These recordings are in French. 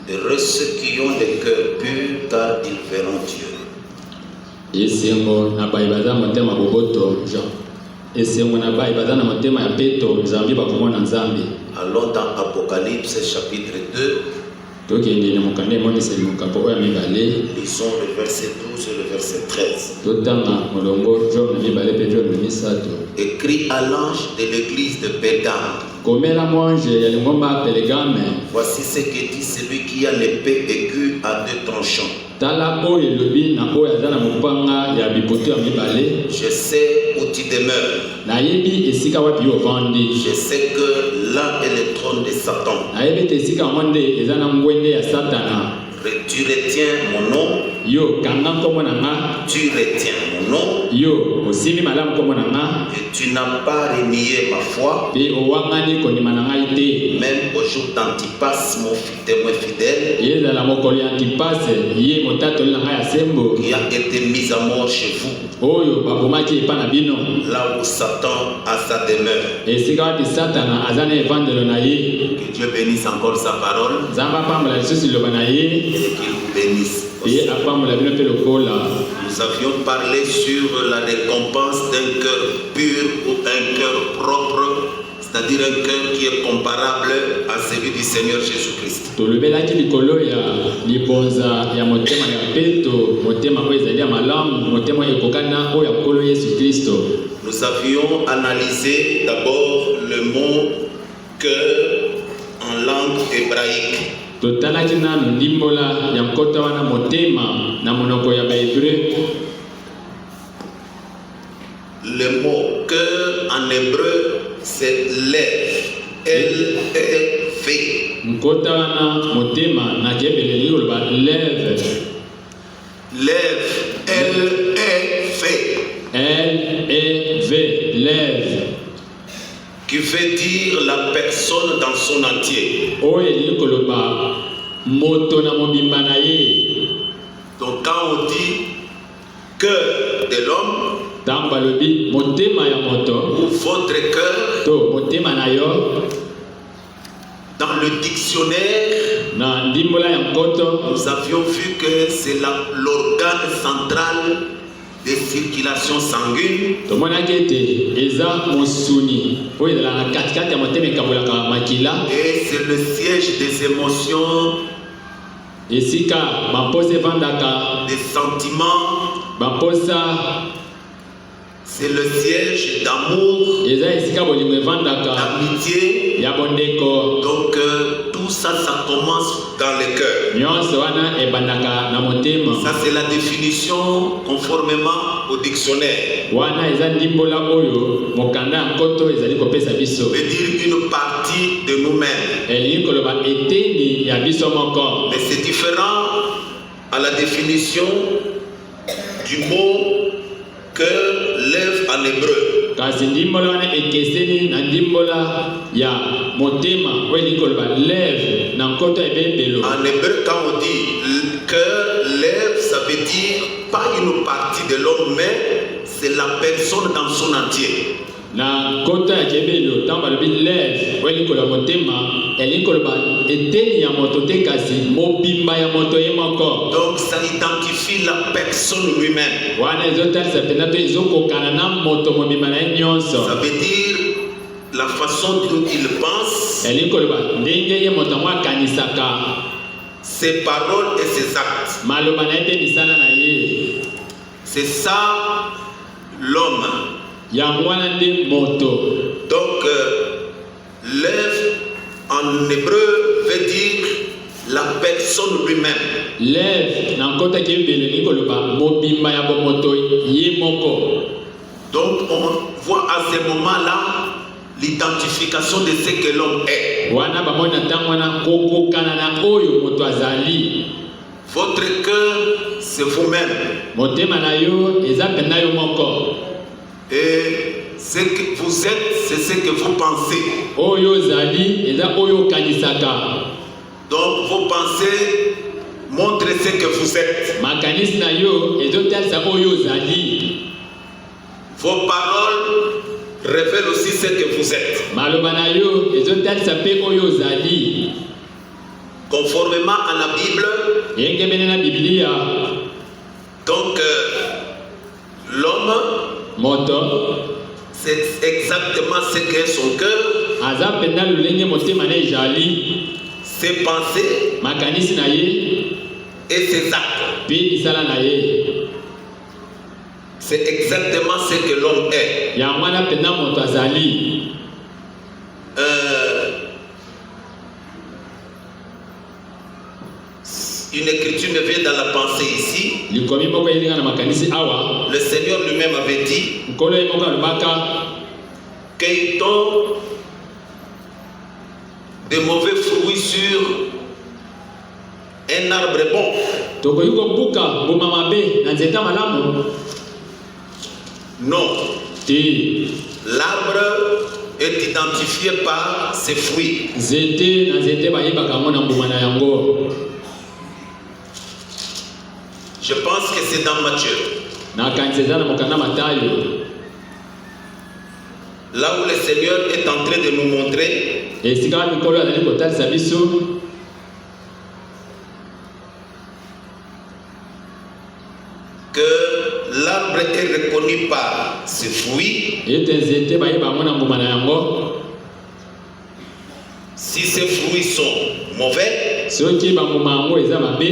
Heureux ceux qui ont les cœurs purs, car ils verront Dieu. Esengo na baibaza motema boboto Jean. Esengo na baibaza na motema ya peto Nzambi bakomona Nzambi. Allons dans Apocalypse chapitre 2. Tokende na mokande moni se lukapo ya mibale. Lisons le verset 12 et le verset 13. Totanga molongo Jean na mibale pe Jean na misato. Écrit à l'ange de l'église de Pérgame. Komela mwanje ya lingomba Pérgame. Voici ce que dit celui qui a l'épée aiguë à deux tranchants. Tala oyo lobi na oyo azana mopanga ya bipoto ya mibale. Je sais où tu demeures. Na yebi esika wapi ovandi. Je sais que là est le trône de Satan. Na yebi esika mwande ezana ngwende ya Satana. Tu retiens mon nom. Yo kanga kombo na nga. Tu retiens mon nom. Yo osimi malamu kombo na nga. Et tu n'as pas renié ma foi. Pe owangani kondima na ngai te. Même au jour d'Antipas, mon témoin fidèle. Ezala mokolo ya Antipas ye motatoli na ngai ya sembo. Qui a été mis à mort chez vous. Oyo babomaki epa na bino. Là où Satan a sa demeure. Esika wapi Satana azana evandelo na ye. Que Dieu bénisse encore sa parole. Nzambe apambola lisusu liloba na ye. Et qu'il vous bénisse. Et apambola bino pe lokola. Nous avions parlé sur la récompense d'un cœur pur ou un cœur propre, c'est-à-dire un cœur qui est comparable à celui du Seigneur Jésus-Christ. Tolobelaki likolo ya libonza ya motema ya peto, motema oyo ezali ya malamu, motema ekokana oyo ya nkolo Yesu Kristo. Nous avions analysé d'abord le mot cœur en langue hébraïque. Totalaki nanu ndimbola ya nkota wana motema na monoko ya bahébreu. Le mot cœur en hébreu c'est lève. L-E-V. Nkota wana motema na kebeleli oloba lève. Lève. L-E-V. L-E-V. Lève. Qui veut dire la personne dans son entier. Oye koloba moto na mobimba na ye. Donc quand on dit cœur de l'homme, tamba lobi motema ya moto ou votre cœur, to motema na yo, dans le dictionnaire, na ndimbola ya nkoto, nous avions vu que c'est l'organe central de circulation sanguine. tomonaki ete eza mosuni oyo ezala na katikati ya motema ekabolaka makila. Et c'est le siège des émotions, esika bamposa evandaka, des sentiments. bamposa C'est le siège d'amour, eza esika bolingo evandaka d'amitié. ya bondeko. Donc tout ça, ça commence dans le cœur. nyonso wana ebandaka na motema. Ça c'est la définition conformément au dictionnaire. Wana eza ndimbola oyo mokanda ya nkoto ezali kopesa biso. Ça veut dire une partie de nous-mêmes. elingi koloba eteni ya biso moko. Mais c'est différent à la définition du mot cœur, lève en hébreu. Kasi ndimbola wana ekeseni na ndimbola ya motema oyo elingi koloba lève na nkoto ebembelo. En hébreu, quand on dit cœur, lève, ça veut dire pas une partie de l'homme, mais c'est la personne dans son entier. Na nkoto ya kebelo ntango balobi lève oyo elingi koloba motema elingi koloba eteni ya moto te kasi mobimba ya moto ye moko. Donc ça identifie la personne lui-même. Wana ezotalisa mpenza to ezokokana na moto mobimba na ye nyonso. Ça veut dire la façon dont il pense, elingi koloba ndenge ye moto yango akanisaka, ses paroles et ses actes. maloba na ye mpe misala na ye. C'est ça l'homme. yango wana nde moto. Donc lève en hébreu veut dire la personne lui-même. Lève na nkota kebelo elingi koloba mobimba ya bomoto ye moko. Donc on voit à ce moment-là l'identification de ce que l'homme est. Wana bamoni na ntango wana kokokana na oyo moto azali. Votre cœur, c'est vous-même. Motema na yo eza mpenza yo moko. Et ce que vous êtes, c'est ce que vous pensez. Oyo ozali eza oyo okanisaka. Donc vos pensées montrent ce que vous êtes. Makanisi na yo ezotalisa oyo ozali. Vos paroles révèlent aussi ce que vous êtes. Maloba na yo ezotalisa mpe oyo ozali. conformément à la Bible, yengemene na Biblia donc l'homme, moto c'est exactement ce qu'est son cœur, aza penda lulenge motema na ejali ses pensées makanisi na ye et ses actes. pe bisala na ye. C'est exactement ce que l'homme est. Yango wana penda moto azali. Une écriture me vient dans la pensée ici. Likomi moko elinga na makanisi awa. Le Seigneur lui-même avait dit Nkolo ye moko alobaka qu'ils tombent de mauvais fruits sur un arbre bon. tokoki kobuka mbuma mabe na nzete malamu Non. te. L'arbre est identifié par ses fruits. Nzete na nzete bayebaka yango na mbuma na yango. Je pense que c'est dans Matthieu. Nakanisi eza na mokanda Matayo. Là où le Seigneur est en train de nous montrer esika mikolo azali kotalisa biso que l'arbre est reconnu par ses fruits. ete nzete bayeba yango na mbuma na yango. Si ces fruits sont mauvais, soki bambuma yango eza mabe,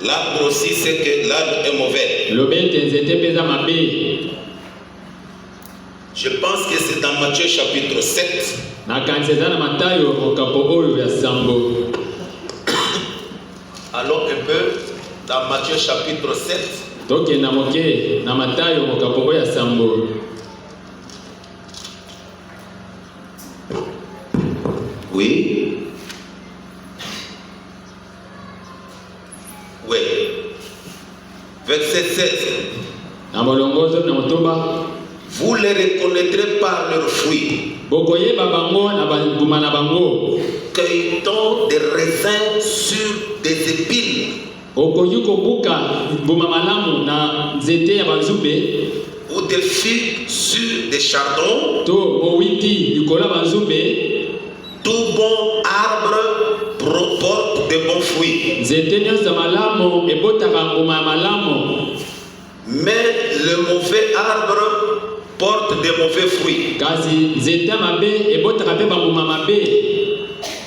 l'arbre aussi sait que l'arbre est mauvais. lobe ete nzete mpe eza mabe. Je pense que c'est dans Matthieu chapitre 7. nakanisi eza na Matayo mokapo oyo ya sambo. Allons un peu dans Matthieu chapitre 7. tokenda moke na Matayo mokapo oyo ya sambo. Oui. Oui. Verset 16. na molongozo na motoba. Vous les reconnaîtrez par leurs fruits. bokoyeba bango na bambuma na bango. Cueille-t-on des raisins sur des épines okoki kobuka mbuma malamu na nzete ya banzube ou des figues sur des chardons? to mowiti likolo ya banzube. Tout bon arbre porte de bons fruits. nzete nyonso ya malamu ebotaka mbuma ya malamu. Mais le mauvais arbre porte de mauvais fruits. kasi nzete ya mabe ebotaka mpe bambuma mabe.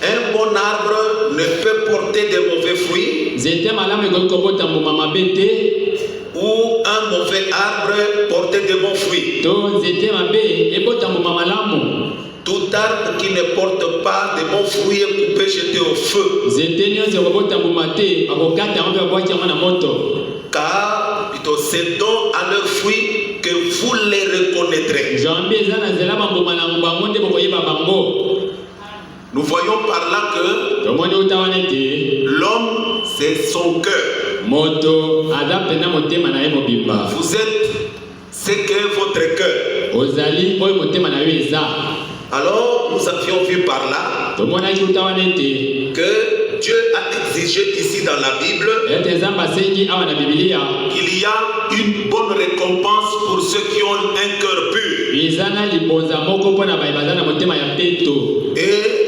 Un bon arbre ne peut porter de mauvais fruits. nzete ya malamu ekoki kobota mbuma mabe te. Ou un mauvais arbre porter de bons fruits. to nzete ya mabe ebota mbuma malamu. Tout arbre qui ne porte pas de bons fruits est coupé, jeté au feu. nzete nyonso ekobota mbuma te bakokata yango mpe babwaki yango na moto. Car plutôt c'est donc à leurs fruits que vous les reconnaîtrez. jambi eza na nzela bambuma na bango nde bokoyeba bango. Nous voyons par là que tomoni uta wana ete l'homme, c'est son cœur. moto aza mpena motema na ye mobimba. Vous êtes ce qu'est votre cœur. ozali oyo motema na yo eza. Alors, nous avions vu par là tomonaki uta wana ete que Dieu a exigé ici dans la Bible ete nzambe asengi awa na bibilia qu'il y a une bonne récompense pour ceux qui ont un cœur pur. eza na libonza moko mpo na baye baza na motema ya peto. Et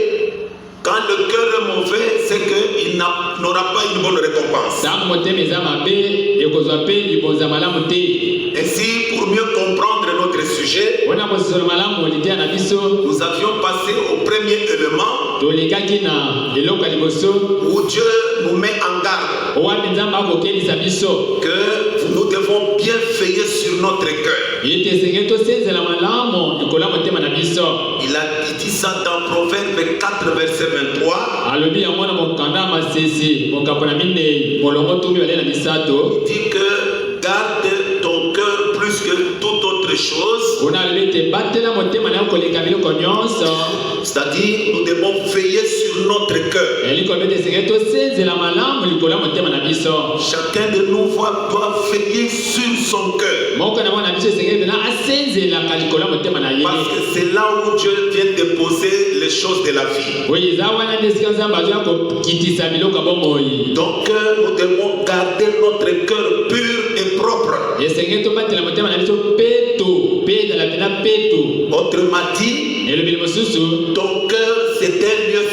quand le cœur est mauvais, c'est qu'il n'aura pas une bonne récompense. ntango motema eza mabe ekozwa mpe libonza malamu te. Ainsi, pour mieux comprendre notre sujet, mpona kosolola malamu liteya na biso nous avions passé au premier élément tolekaki na eloko ya liboso où Dieu nous met en garde owapi nzambe akokelisa biso que nous devons bien veiller sur notre cœur. ete esengeli tosenzela malamu likolo ya motema na biso. Il a dit ça dans Proverbe 4, verset 23. alobi yango na mokanda ya masesi mokapo na minei molongo tumi bale na misato. Il dit que garde ton cœur plus que toute autre chose. kuna alobi ete batela motema na yo koleka biloko nyonso. C'est-à-dire, nous devons veiller sur notre cœur. elikolo ete esengeli tosenzela malamu likolo ya motema na biso. Chacun de nous doit veiller sur son cœur. moko na mwana biso esengeli pena asenzelaka likolo ya motema na ye. Parce que c'est là où Dieu vient déposer les choses de la vie. oyo eza wana nde esika nzambe azoya kokitisa biloko ya bomoi. Donc, nous devons garder notre cœur pur et propre. esengeli tobatela motema na biso peto mpe ezala pena peto. Autrement dit, elobi mosusu ton cœur c'est un lieu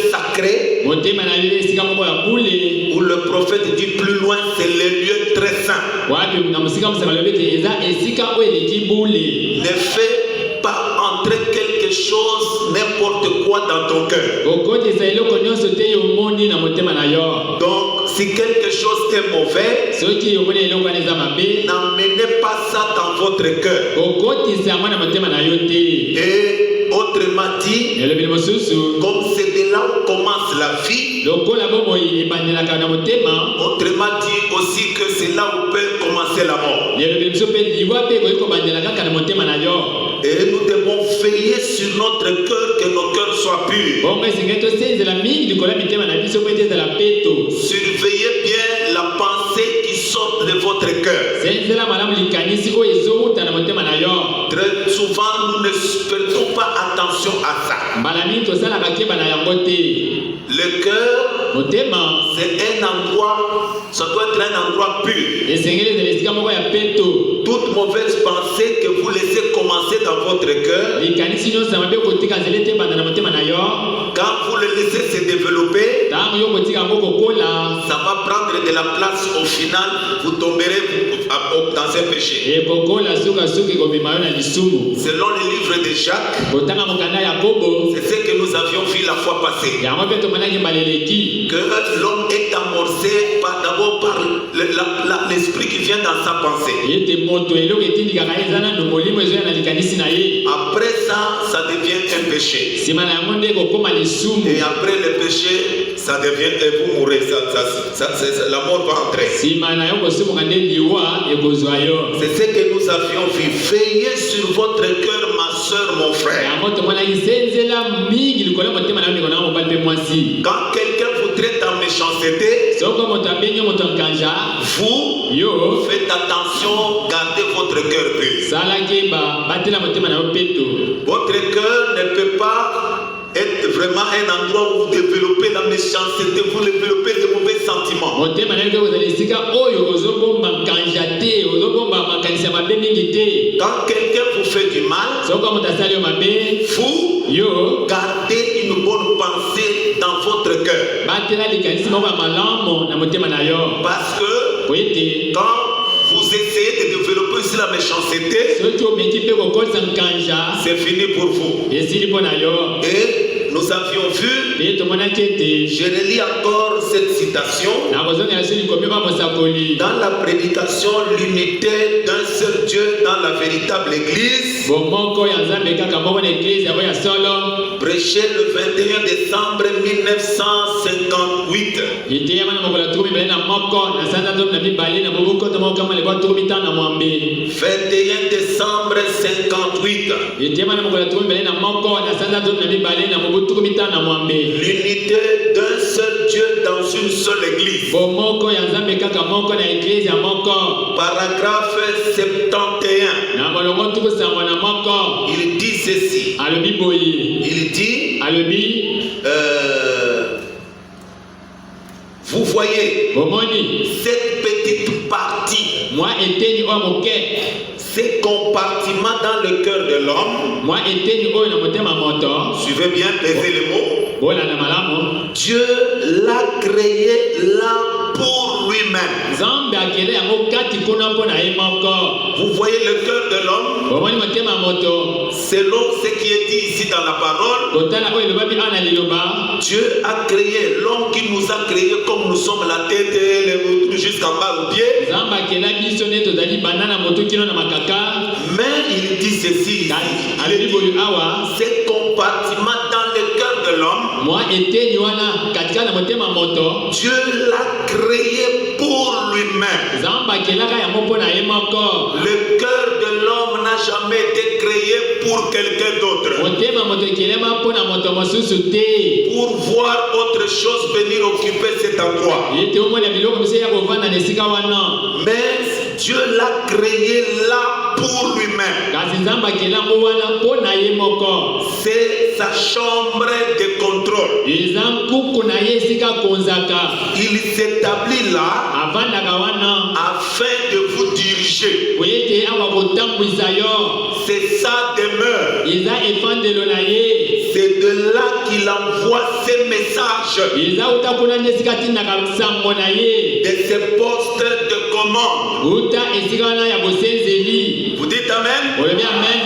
sacré, motema na yo esika moko ya bule où le prophète dit plus loin, c'est le lieu très saint. wapi na mosika mosaka lobi ete eza esika oyo eleki bule. Ne fais pas entrer quelque chose, n'importe quoi dans ton cœur. okotisa eloko nyonso te yo omoni na motema na yo. Donc, si quelque chose est mauvais, soki omoni eloko wana eza mabe n'emmenez pas ça dans votre cœur. okotisa yango na motema na yo te. Et autrement dit, elobeli mosusu comme c'est de là où commence la vie, lokola bomoi ebandelaka na motema, autrement dit aussi que c'est là où peut commencer la mort. elobeli mosusu mpe liwa mpe ekoki kobandela kaka na motema na yo. Et nous devons veiller sur notre cœur, que nos cœurs soient purs. bongo esengai tosenzela mingi likolo ya mitema na biso po ete ezala peto. Surveillez bien la pensée qui sort de votre cœur. senzela malamu likanisi oyo ezowuta na motema na yo. Très souvent, nous ne prêtons pas attention à ça. mbala mingi tosalaka keba na yango te. Le cœur, motema c'est un endroit, ça doit être un endroit pur. esengeli ezala esika moko ya peto. Toute mauvaise pensée que vous laissez commencer dans votre cœur, likanisi nyonso ya mabe okotika nzela te ebanda na motema na yo. quand vous le laissez se développer, ntango yo okotika yango kokola, ça va prendre de la place. Au final, vous tomberez dans un péché. ekokola sukasuka ekobima yo na lisumu. Selon le livre de Jacques, kotanga mokanda ya yakobo c'est ce que nous avions vu la fois passée. yango mpe tomonaki mbala eleki. Que l'homme est amorcé d'abord par l'esprit qui vient dans sa pensée. ete moto eloko etindikaka eza nano molimo ezoya na likanisi na ye. Après ça, ça devient un péché. nsima na yango nde ekokóma lisumu. Et après le péché, ça devient, et vous mourrez, la mort va entrer. nsima na yo kosumuka nde liwa ekozwa yo. C'est ce que nous avions vu. Veillez sur votre cœur, ma soeur, mon frère. yango tomonaki senzela mingi likolo ya motema na yo ndeko na yo mobali mpe mwasi. Quand quelqu'un vous traite en méchanceté, soko moto abengi yo moto nkanja, vous yo faites attention, gardez votre cœur pur. salaki batela motema na yo peto. Votre cœur ne peut pas être vraiment un endroit où vous développez la méchanceté, vous développez les mauvais sentiments. motema na yo kozala esika oyo ozobomba nkanja te, ozobomba makanisi ya mabe mingi te. Quand quelqu'un vous fait du mal, soko moto asali yo mabe, vous yo gardez une bonne pensée dans votre cœur. batela likanisi moko ya malamu na motema na yo. Parce que po ete quand vous essayez de développer aussi la méchanceté, soki omeki mpe kokolisa nkanja, c'est fini pour vous. esili mpo na yo. Et nous avions vu, mpe tomonaki ete je relis encore cette citation, nakozongela so likomi ba mosakoli dans la prédication, l'unité d'un seul Dieu dans la véritable église, bomoko ya nzambe kaka moko na eglize yango ya solo, prêché le 21 décembre 1958. eteyama na mokolo ya tuku mibale na moko na sanza nzomi na mibale na mobu koto moko kama lebo tuku mitano na mwambe. 21 décembre 58. eteyama na mokolo ya tuku mibale na moko na sanza nzomi na mibale na mobu tuku mitano na mwambe. L'unité d'un seul Dieu dans une seule église. bomoko ya nzambe kaka moko na eglize ya moko. Paragraphe 71. na molongo tuku sango na moko Il dit ceci. alobi boye, Il dit, alobi vous voyez, bomoni cette petite partie, mwa eteni oyo moke, ces compartiments dans le cœur de l'homme, mwa eteni oyo na motema moto, suivez bien, pesez les mots. bolanda malamu. Dieu l'a créé là pour lui-même. nzambe akele yango kati kuna mpo na ye moko. Vous voyez le cœur de l'homme, bomoni motema moto, selon ce qui est dit ici dans la parole, kotala oyo elobami awa na liloba. Dieu a créé l'homme qui nous a créé comme nous sommes la tête et les mots jusqu'en bas au pied. nzambe akela biso nde tozali banda na motu kino na makaka. Mais il dit ceci, alobi boyo awa, ces compartiments dans le cœur de l'homme, mwa eteni wana katika na motema moto, Dieu l'a créé pour lui-même. nzambe akelaka yango mpo na ye moko. Le cœur de l'homme n'a jamais été créé pour quelqu'un d'autre, motema moto ekelema mpo na moto mosusu te, pour voir autre chose venir occuper cet endroit. ete omona biloko mosusu ya kovanda na esika wana. Mais Dieu l'a créé là pour lui-même. kasi nzambe akelango wana mpo na ye moko. C'est sa chambre de contrôle. eza nkuku na ye esika akonzaka. Il s'établit là avandaka wana afin de vous diriger. po ete awa kotambwisa yo. C'est sa demeure. eza efandelo na ye. C'est de là qu'il qu'il envoie ses messages eza uta kuna nde esika atindaka nsambo na ye de ses postes de commande. uta esika wana ya bosenzeli. Vous dites Amen? Olobi amen.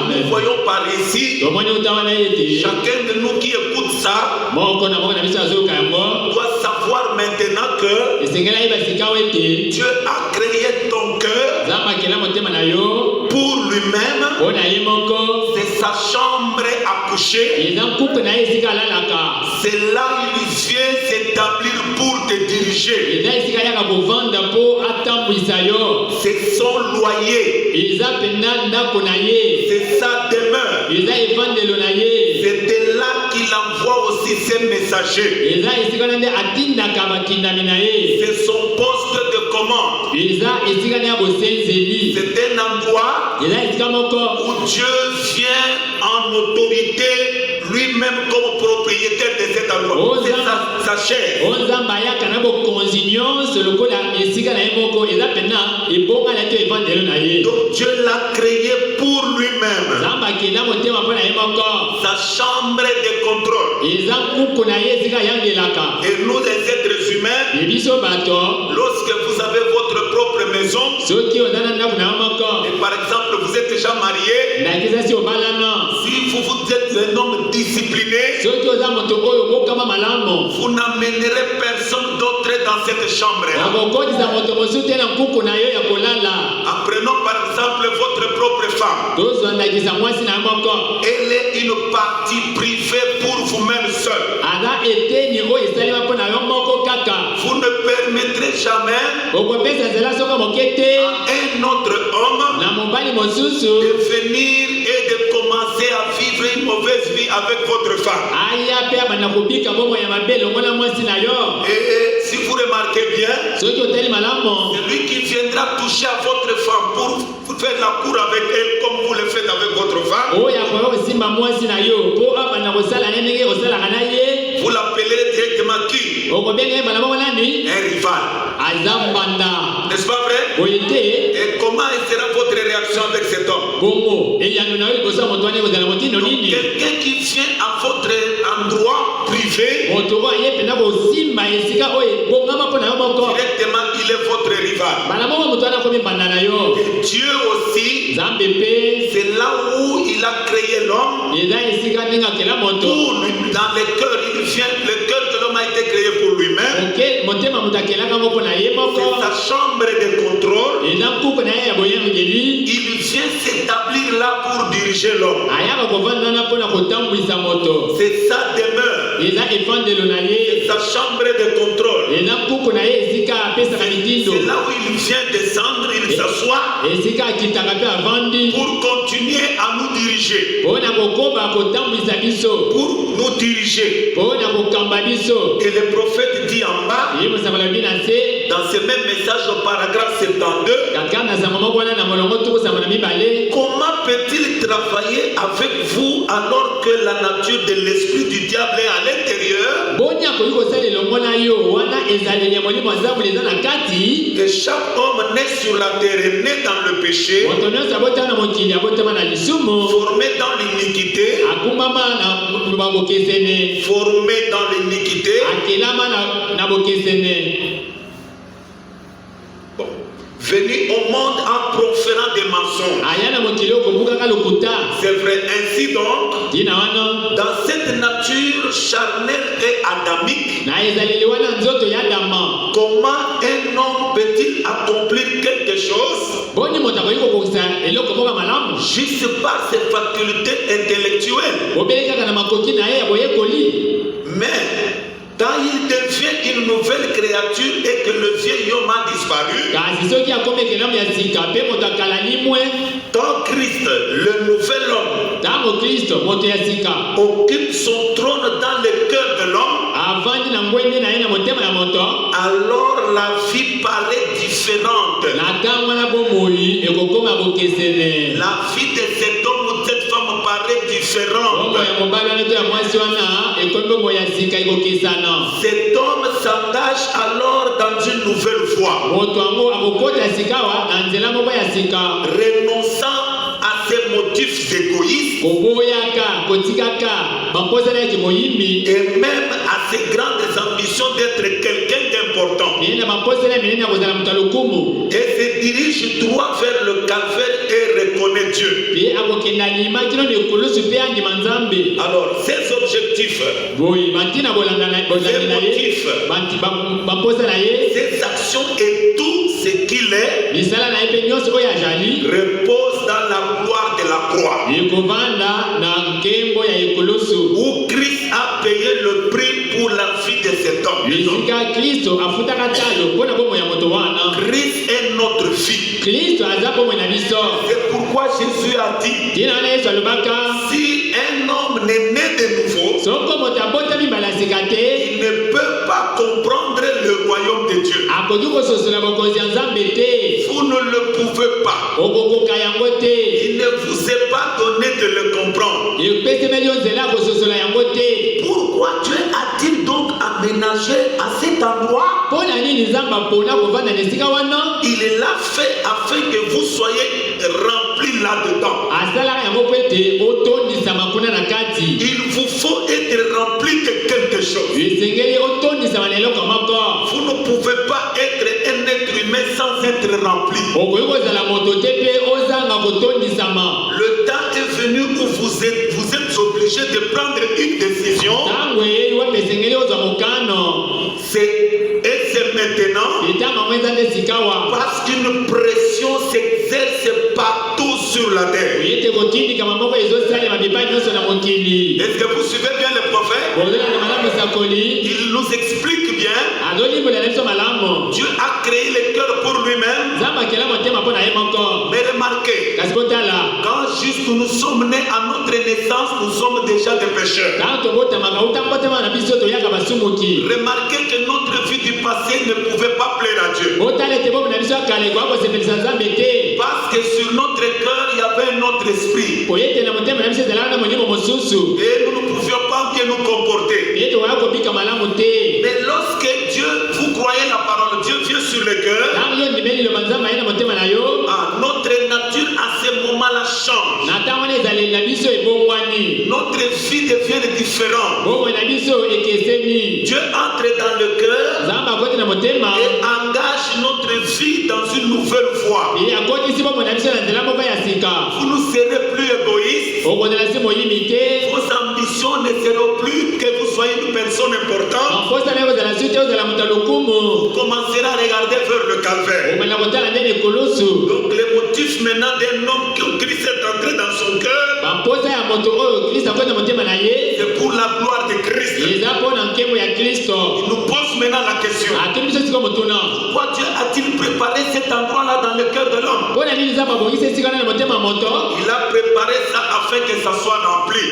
Nous Amen. voyons par ici, tomoni uta wana ete chacun de nous qui écoute ça moko na biso azoyoka yango doit savoir maintenant que esengeli ayeba sika o ete Dieu a créé ton cœur nzambe akela motema na yo pour lui-même. mpo na ye moko. C'est sa chambre à coucher. eza nkuku na ye esika alalaka. C'est là où il vient s'établir pour te diriger. eza esika ayaka kovanda mpo atambwisa yo. C'est son loyer. eza mpenza ndako na ye. C'est sa demeure. eza evandelo na ye. C'était là qu'il envoie aussi ses messagers. eza esika na nde atindaka bakindami na ye. C'est son poste de commande. eza esika na ya bosenzeli. C'est un endroit eza esika moko où Dieu vient en autorité lui-même comme propriétaire de cet endroit. C'est sa chair. o nzambe ayaka na bokonzi nyonso lokola esika na ye moko. eza mpenza ebongana te evandelo na ye. Donc Dieu l'a créé pour lui-même. nzambe akenda motema mpo na ye moko. Sa chambre de contrôle. eza nkuku na ye esika ayangelaka. Et nous les êtres humains, ye biso bato lorsque vous avez votre propre maison, soki oza na ndako na yo moko. et par exemple vous êtes déjà marié, ndakisa si obalana. si vous êtes un homme discipliné, soki oza moto oyo obokama malamu. vous n'amènerez personne d'autre dans cette chambre. okokotisa moto mosusu te na nkuku na yo ya kolala. Apprenons par exemple votre propre femme. tozwa ndakisa mwasi na yo moko. Elle est une partie privée pour vous-même seul. aza eteni oyo esalema mpo na yo moko kaka. Vous ne permettrez jamais okopesa nzela soko moke te à un autre homme na mobali mosusu de venir et de commencer à vivre une mauvaise vie avec votre femme. aya mpe abanda kobika bomoi ya mabe elongo na mwasi na yo. Et si vous remarquez bien, soki otali malamu celui qui viendra toucher à votre femme pour faire la cour avec elle comme vous le faites avec votre femme, oyo akoya kosimba mwasi na yo mpo abanda kosala ye ndenge osalaka na ye. vous l'appellerez directement qui? okobenga ye mbala moko nani? Un rival. aza mbanda. N'est-ce pas vrai? boye te Et comment sera votre réaction avec cet homme? bongo eyano na yo liboso ya moto wana ekozala motindo nini? Quelqu'un qui vient à votre endroit privé, moto oyo aye mpenza kosimba esika oyo ebongama mpo na yo moko. directement il est votre rival. mbala moko moto wana akomi mbanda na yo. Et Dieu aussi, nzambe mpe c'est là où il a créé l'homme. eza esika ndenge akela moto. Pour lui, dans le cœur, il vient, le cœur de l'homme a été créé pour lui-même. oke motema moto akelaka ngo mpo na ye moko. C'est sa chambre de contrôle. eza nkuku na ye ya boyangeli. Il vient s'établir là pour diriger l'homme. ayaka kovanda wana mpo na kotambwisa moto. C'est sa demeure. eza evandelo na ye. Sa chambre de contrôle. eza nkuku na ye esika apesaka mitindo. C'est là où il vient descendre, il s'assoit esika akitaka mpe avandi pour continuer à nous diriger. mpo na kokoba kotambwisa biso. Pour nous diriger. mpo na kokamba biso. Et le prophète dit en bas, ye mosakoli abi na se dans ce même message au paragraphe 72, katika na sango moko wana na molongo tukosama na mibale. comment peut-il travailler avec vous alors que la nature de l'esprit du diable est à l'intérieur? boni akoki kosala elongo na yo wana ezaleli ya molimo azabuli eza na kati. Et chaque homme né sur la terre est né dans le péché, moto nyonso abotama na mokili abotama na lisumu. formé dans l'iniquité, akumbama na bokesene. formé dans l'iniquité. akelama na bokesene. Bon. Venu au monde en proférant des mensonges. aya na mokili okobukaka lokuta. C'est vrai. Ainsi donc, tina wana dans cette nature charnelle et adamique, na ezaleli wana nzoto ya dama. comment un homme peut-il accomplir quelque chose boni moto akoki kokokisa eloko moko malamu juste par ses facultés intellectuelles? obeli kaka na makoki na ye ya boyekoli. Mais quand il devient une nouvelle créature et que le vieil homme a disparu, kasi soki akomi ekelamu ya sika mpe moto akala limwe. quand Christ, le nouvel homme, ntango kristo moto ya sika occupe son trône dans le cœur de l'homme, avandi na ngwende na ye na motema ya moto. alors la vie paraît différente. na ntango wana bomoi ekokoma bokesene. La vie de cet homme ou de cette femme paraît bongo différente. ya mobali wana to ya mwasi wana ekomi bongo ya sika ekokesana. Cet homme s'engage alors dans une nouvelle voie, moto yango akokota ya sika wa na nzela moko ya sika. renonçant à ses motifs égoïstes koboyaka kotikaka bamposa na yake moyimbi et même à ses grandes ambitions d'être quelqu'un d'important. na bamposa na menene kozala mutu lokumu Et se dirige droit vers le calvaire et reconnaît Dieu. pe akokenda lima kino nekulusu pe andima nzambe. Alors, ces objectifs, boyi bantina bolanda na ye bamposa na ye ses actions et tout ce qu'il est misala na ye pe nyonso oyo azali repose dans la gloire de la croix. ekovanda na nkembo ya ekulusu Où Christ a payé le prix pour la vie de cet homme. esika kristo afutaka talo mpo na bomoi ya moto wana. Christ est notre vie. kristo aza bomoi na biso. C'est pourquoi Jésus a dit, tina wana yesu alobaka si un homme n'est né de nouveau, soko moto abotami mbala sika te il ne peut pas comprendre le royaume de Dieu. akoki kososola bokonzi ya nzambe te. Vous ne le pouvez pas. okokoka yango te. Il ne vous est pas donné de le comprendre. epesemeli yo nzela ya kososola yango te. Pourquoi Dieu a-t-il donc aménagé à cet endroit? mpo na nini nzambe apona kovanda na esika wana? Il l'a fait afin que vous soyez remplis là-dedans. asalaka yango mpo ete otondisama kuna na kati. Il vous faut être rempli de quelque chose. esengeli otondisama na eloko moko. Vous ne pouvez pas être un être humain sans être rempli. okoki kozala moto te mpe ozanga kotondisama. Le temps est venu où vous êtes obligé de prendre une décision. ntango eyei wape esengeli ozwa mokano. Et c'est maintenant etanga ngo eza nde sikawa. parce qu'une pression s'exerce partout sur la terre. oyete kotindikama moko ezosalema bipai nyonso na mokili. Est-ce que vous suivez bien le prophète? kozolanda malamu sakoli. Il nous explique bien. azolimbola na biso malamu. Dieu a créé le cœur pour lui-même. nzambe akela motema mpo na ye moko. Mais remarquez, kasi kotala quand juste nous sommes nés à notre naissance, nous sommes déjà des pécheurs. ntango tobotamaka uta mbotema na biso toyaka basumuki. Remarquez que notre vie du passé ne pouvait pas plaire à Dieu. botala ete bomo na biso ya kale koya kosepelisa nzambe te. Parce que sur notre cœur, il y avait un autre esprit. oyete na motema na biso ezalaka na molimo mosusu. Et nous ne pouvions pas bien nous comporter. ete koya kobika malamu te. Mais lorsque Dieu, vous croyez la parole, Dieu vient sur le cœur, ntango yo ndimeli liloba nzambe aye na motema na yo. notre nature à ce moment-là change. na ntango wana ezaleli na biso ebongwani. Notre vie devient différente. bomoi na biso ekeseni. Dieu entre dans le cœur nzambe akoti na motema. et engage notre vie dans une nouvelle voie. akotisi bomoi na biso na nzela moko ya sika. Vous ne serez plus égoïste. okozala se moyimi te. Vos ambitions ne seront plus que vous soyez une personne importante. mposa na ye kozala su te ozala moto ya lokumu. Vous commencerez à regarder vers le calvaire. okomela kotala nde ekulusu. Donc les motifs maintenant d'un homme que Christ est entré dans son cœur, bamposa ya moto oyo kristo akoti na motema na ye c'est pour la gloire de Christ. eza mpo na nkembo ya kristo. Il nous pose maintenant la question. atuni biso sika motuna. Pourquoi Dieu a-t-il préparé cet endroit-là dans le cœur de l'homme? mpo na nini nzambe abongisi esika wana na motema ya moto. Il a préparé ça afin que ça soit rempli.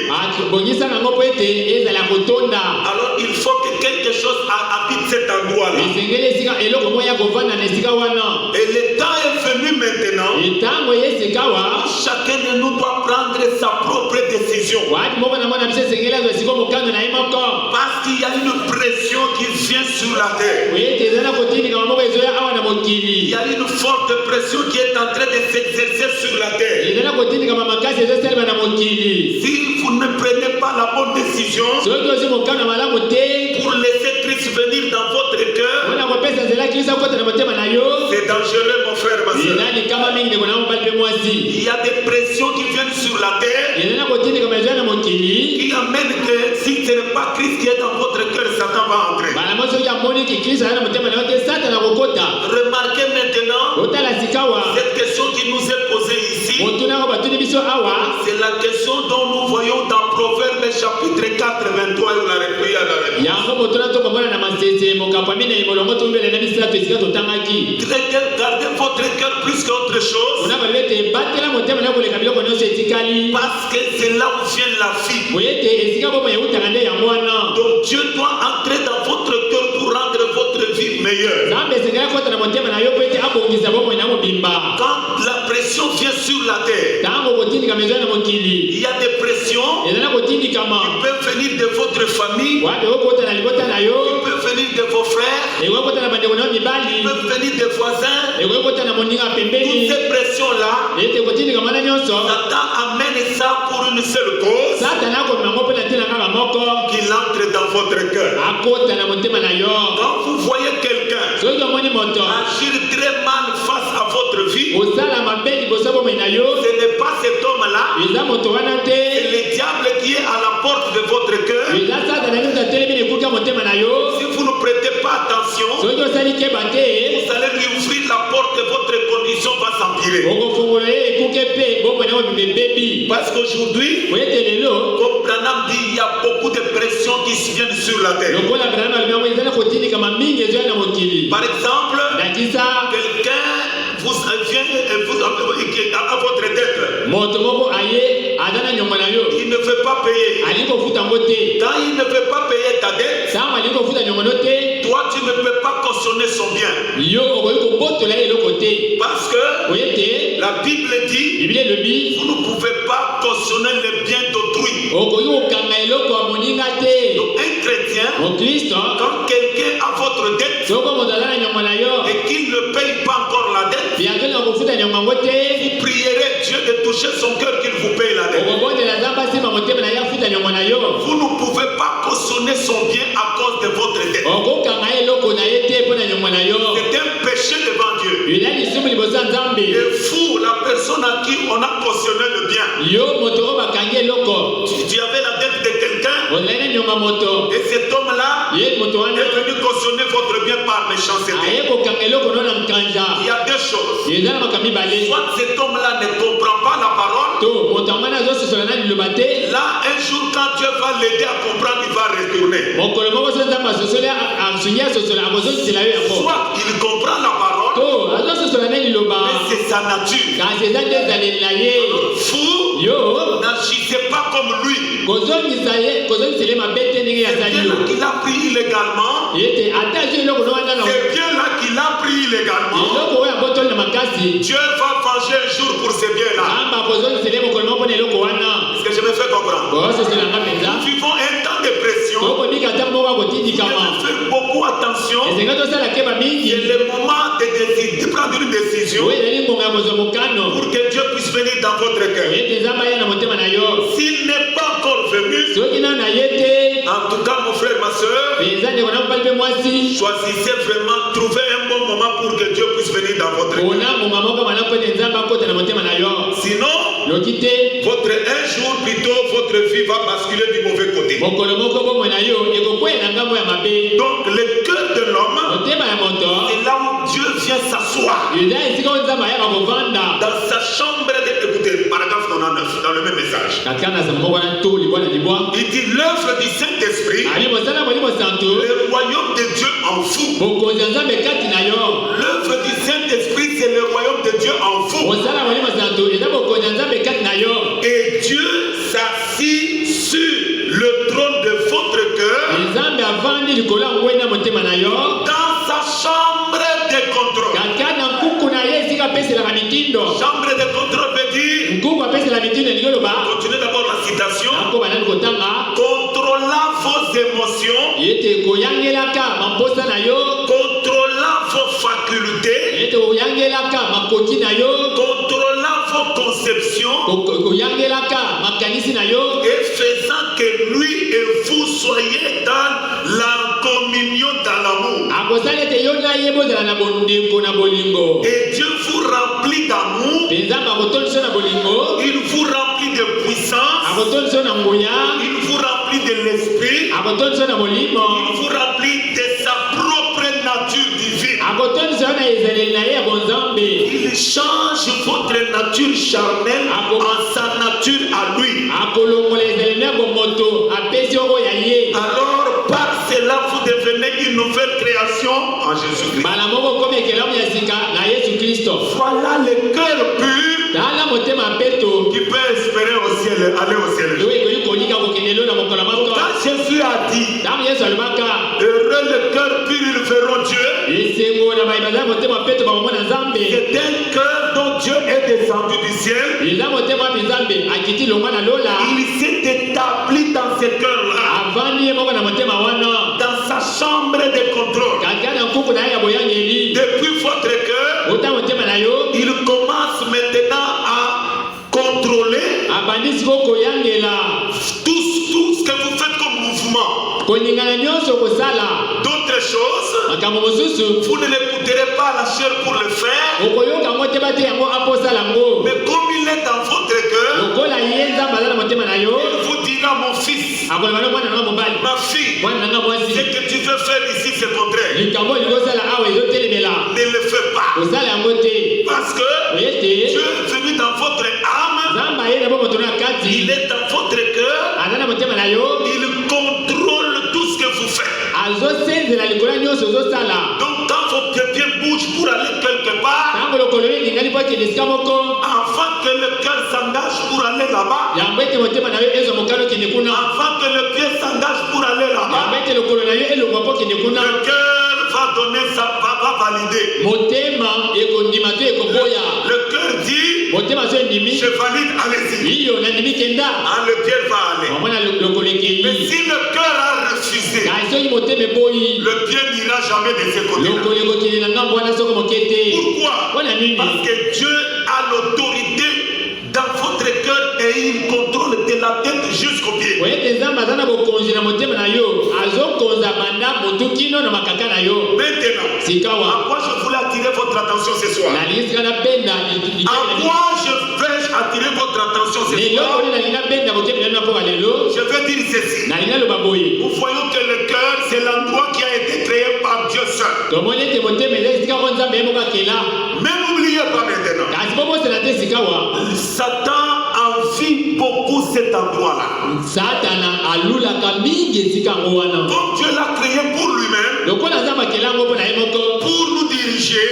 abongisaka yango mpo ete ezala kotonda. Alors il faut que quelque chose habite cet endroit-là. esengeli esika eloko moko ya kovanda na esika wana. Et le temps est venu maintenant. ntango ye esikawa. Chacun de nous doit prendre sa propre décision. wati moko na mwana biso esengeli azwa esika mokano na ye moko. Parce qu'il y a une pression qui vient sur la terre. oyete eza na kotindikama moko ezoya awa na Il mokili. y a une forte pression qui est en train de s'exercer sur la terre. eza na kotindikama makasi ezosalema na mokili. Si vous ne prenez pas la bonne décision soki ozi mokano malamu te. pour laisser Christ venir dans votre cœur, mpona kopesa nzela kristo akota na motema na yo. c'est dangereux, mon frère, ma soeur. eza likama mingi ndeko na mobali mpe mwasi. Il y a des pressions qui viennent sur la terre eza na kotindikama ezoya na mokili. qui amènent que si ce n'est pas Christ qui est dans votre cœur, Satan va entrer. bala mo soki amoni ki kristo aza na motema na yo te satana akokota. Remarquez maintenant otala sikawa. cette question qui nous est posée ici. motunako batuni biso awa. C'est la question dont nous voyons dans Proverbe chapitre 4, 23, où la réponse à la réponse. yango motuna tokomona na masese mokambo mine molongo tumbele na misato esika totangaki. Gardez votre cœur plus qu'autre chose. ona balobi ete batela motema na koleka biloko nyonso etikali. Parce que c'est là où vient la vie. oyete esika bomo eutaka nde yango wana. Donc Dieu doit entrer dans votre cœur pour rendre votre vie meilleure. nzambe esengeli akota na motema na yo mpo ete abongisa bomo na mobimba. Quand la pression vient sur la terre, ntango kotindikama ezoya na mokili. il y a des pressions eza na qui kotindikama. peuvent venir de votre famille, wapi okota na libota na qui yo. peuvent venir de vos frères, Et vous êtes en Mibali. ils peuvent venir des voisins. Et vous êtes en Moninga Toutes Pembeni. ces pressions-là, Et vous êtes en Mananyonso. Satan amène ça pour une seule cause, Satan ko mango pe na tena kaka moko. qu'il entre dans votre cœur. Akota na motema na yo. Quand vous voyez quelqu'un Soki omoni moto. agir très mal face à votre vie, Osala mabeli boso bo na yo. ce n'est pas cet homme-là, Eza moto wana c'est te. le diable qui est à la porte de votre cœur. Eza Satan na ngi telemi ne kuka motema na yo. Si vous ne prêtez pas attention, Soki osali ke bate. vous allez lui ouvrir la porte et votre condition va s'empirer. Okofungola ye ekuke pe bo mwana wo bebi. Parce qu'aujourd'hui, Oyete lelo. comme Branham dit, il y a beaucoup de pressions qui se viennent sur la terre. Lokola Branham alibia ezala kotini kama mingi ezo na mokili. Par exemple, Dakisa quelqu'un vous vient à votre dette. moto moko aye adana nyongo na yo. Il ne veut pas payer. Aliko futa mbote. Quand il ne veut pas payer ta dette, Sama aliko futa nyongo note. toi tu ne peux pas cautionner son bien. Yo okoyiko botola eloko te. Parce que Oyete la Bible dit, Biblia elobi vous ne pouvez pas cautionner les biens d'autrui. okoyiko kanga eloko ya moninga te. Donc un chrétien, Mokristo quand quelqu'un a votre dette soko moto aza na nyongo na yo. et qu'il ne paye pas encore la dette, Biangeli okofuta nyongo yango te. vous prierez Dieu de toucher son cœur qu'il vous paye la dette. Okobondela Nzambe asima motema na ye afuta nyongo na yo. Vous ne pouvez pas cautionner son bien à cause de votre dette. Okokanga eloko na ye te mpo na nyongo na yo. C'est un péché devant Dieu. Eza lisumu liboso ya Nzambe. Et fou, la personne à qui on a cautionné le bien. Yo moto oyo bakangi eloko. Tu avais la dette de quelqu'un Ozali na nyongo ya moto. et cet homme-là Ye moto wana est venu cautionner votre bien par méchanceté. aye kokanga eloko no na nkanja. Il y a deux choses. Eza na makambo mibale. Soit cet homme-là ne comprend pas la parole. To moto angwana azososola na liloba te. Là, un jour, quand Dieu va l'aider à comprendre, il va retourner. Mokolo moko so Nzambe asosoli asungi asosola akozongisela yo yango. Soit il comprend la parole, To azososola na liloba. mais c'est sa nature. Kasi eza nde ezaleli na ye. Fou, Yo n'agissez pas comme lui. kozongisela ye mabe te ndenge C'est yazali bien là yo. qu'il a pris illégalement. Ete ata azwi eloko no wana na C'est bien là qu'il a pris illégalement. eloko oyo abotoli na makasi. Dieu va venger un jour pour ces biens-là. Amba akozongisela ye mokolo moko na eloko wana. Est-ce que je me fais comprendre? Kososola nga mpenza. Nous vivons un temps de pression. Tokonika ata moko Il akotindikama. faut faire beaucoup attention. Esenga tosala keba C'est mingi. le moment de prendre une décision Oyo ezali ngonga ya kozwa mokano. pour que Dieu puisse venir dans votre cœur. Ete Nzambe aya na motema na yo. S'il n'est pas encore venu, Soki nano na ye te. en tout cas, mon frère, ma soeur, Penza ndeko na mobali mpe mwasi. choisissez vraiment, trouvez un bon moment pour que Dieu puisse venir dans votre cœur. Pona ngonga moko mana mpo ete Nzambe akota na motema na yo. Sinon, Yoki te. un jour plutôt, votre vie va basculer du mauvais côté. Mokolo moko bomoi na yo ekokwela ngambo ya mabe. Donc, le cœur de l'homme, Motema ya moto. c'est là où Dieu vient s'asseoir. Eza esika oyo Nzambe ayaka kovanda. Dans sa chambre, écoutez, paragraphe 99, dans le même message. Katika na samba moko wana to libwa na libwa. Il dit l'œuvre du Saint-Esprit, Ali mosala molimo santo. le royaume de Dieu en vous. Bokonzi ya Nzambe kati na yo. L'œuvre du Saint-Esprit, c'est le royaume de Dieu en vous. Mosala molimo santo eza bokonzi ya Nzambe kati na yo. Et Dieu s'assit sur le trône de votre cœur Nzambe avandi likolo ya ngwena ya motema na yo. dans sa chambre de contrôle. Katika na nkuku na ye esika apeselaka mitindo. Chambre de contrôle veut dire, Nkuku apesela mitindo elingi oloba. continuez d'abord la citation, Ako banani kotanga. contrôlant vos émotions, Ete koyangelaka mamposa na yo. contrôlant vos facultés, Ete koyangelaka makoki na yo. contrôlant vos conceptions Koyangelaka makanisi na yo. et faisant que lui et vous soyez dans la communion, dans l'amour. Akosala ete yo na ye bozala na bondeko na bolingo. Et Dieu vous remplit d'amour, Nzambe akotondisa na bolingo. il vous remplit de puissance, Akotondisa na nguya. il vous remplit de l'esprit, Akotondisa na molimo. il vous remplit de sa propre nature divine. Akotondisa na ezaleli na ye ya bonzambe. Il change votre nature charnelle en sa nature à lui. Akolongola ezaleli na bomoto apesi oko ya ye. Alors par cela vous devenez une nouvelle création en Jésus-Christ. Mbala moko komi ekelamu ya sika na Yesu Kristo. Voilà le cœur pur Tala motema peto. qui peut espérer au ciel, aller au ciel. Yo ekoki kolika kokende lo na mokolo moko. Quand Jésus a dit, Ntango Yesu alobaka. heureux le cœur pur, ils verront Dieu. Esengo na bayeba za motema peto bakomona Nzambe. C'est un cœur dont Dieu est descendu du ciel. Eza motema wapi Nzambe akiti longwa na lola. Il s'est établi dans ce cœur-là, Avandi ye moko na motema wana. dans sa chambre de contrôle. Depuis votre cœur, il commence maintenant à contrôler tout ce que vous faites comme mouvement. D'autres choses, vous ne l'écouterez pas à la chair pour le faire. Mais comme il est dans votre cœur, il vous dira, mon fils, ma fille, ce que tu veux faire ici, c'est contraire. Ne le fais pas. Parce que Dieu est venu dans votre âme, il est dans votre cœur, il contrôle tout ce que vous faites. Donc quand votre pied bouge pour aller quelque part, avant que le cœur s'engage pour aller là-bas, avant que le pied s'engage pour aller là-bas, le cœur va donner va valider. Le cœur dit, je valide, allez-y. Le pied va aller. Mais si le cœur a refusé, le pied n'ira jamais de ce côté-là. Pourquoi? Parce que Dieu a l'autorité dans votre cœur et il contrôle de la tête jusqu'au pied. Maintenant, à quoi je voulais attirer votre attention ce soir? À quoi je vais attirer votre attention ce soir? Je vais dire ceci. Nous voyons que le cœur, c'est l'endroit qui a été créé par Dieu seul. Mais n'oubliez pas maintenant, Satan envie beaucoup cet endroit-là. Comme Dieu l'a créé pour lui-même, pour nous diriger,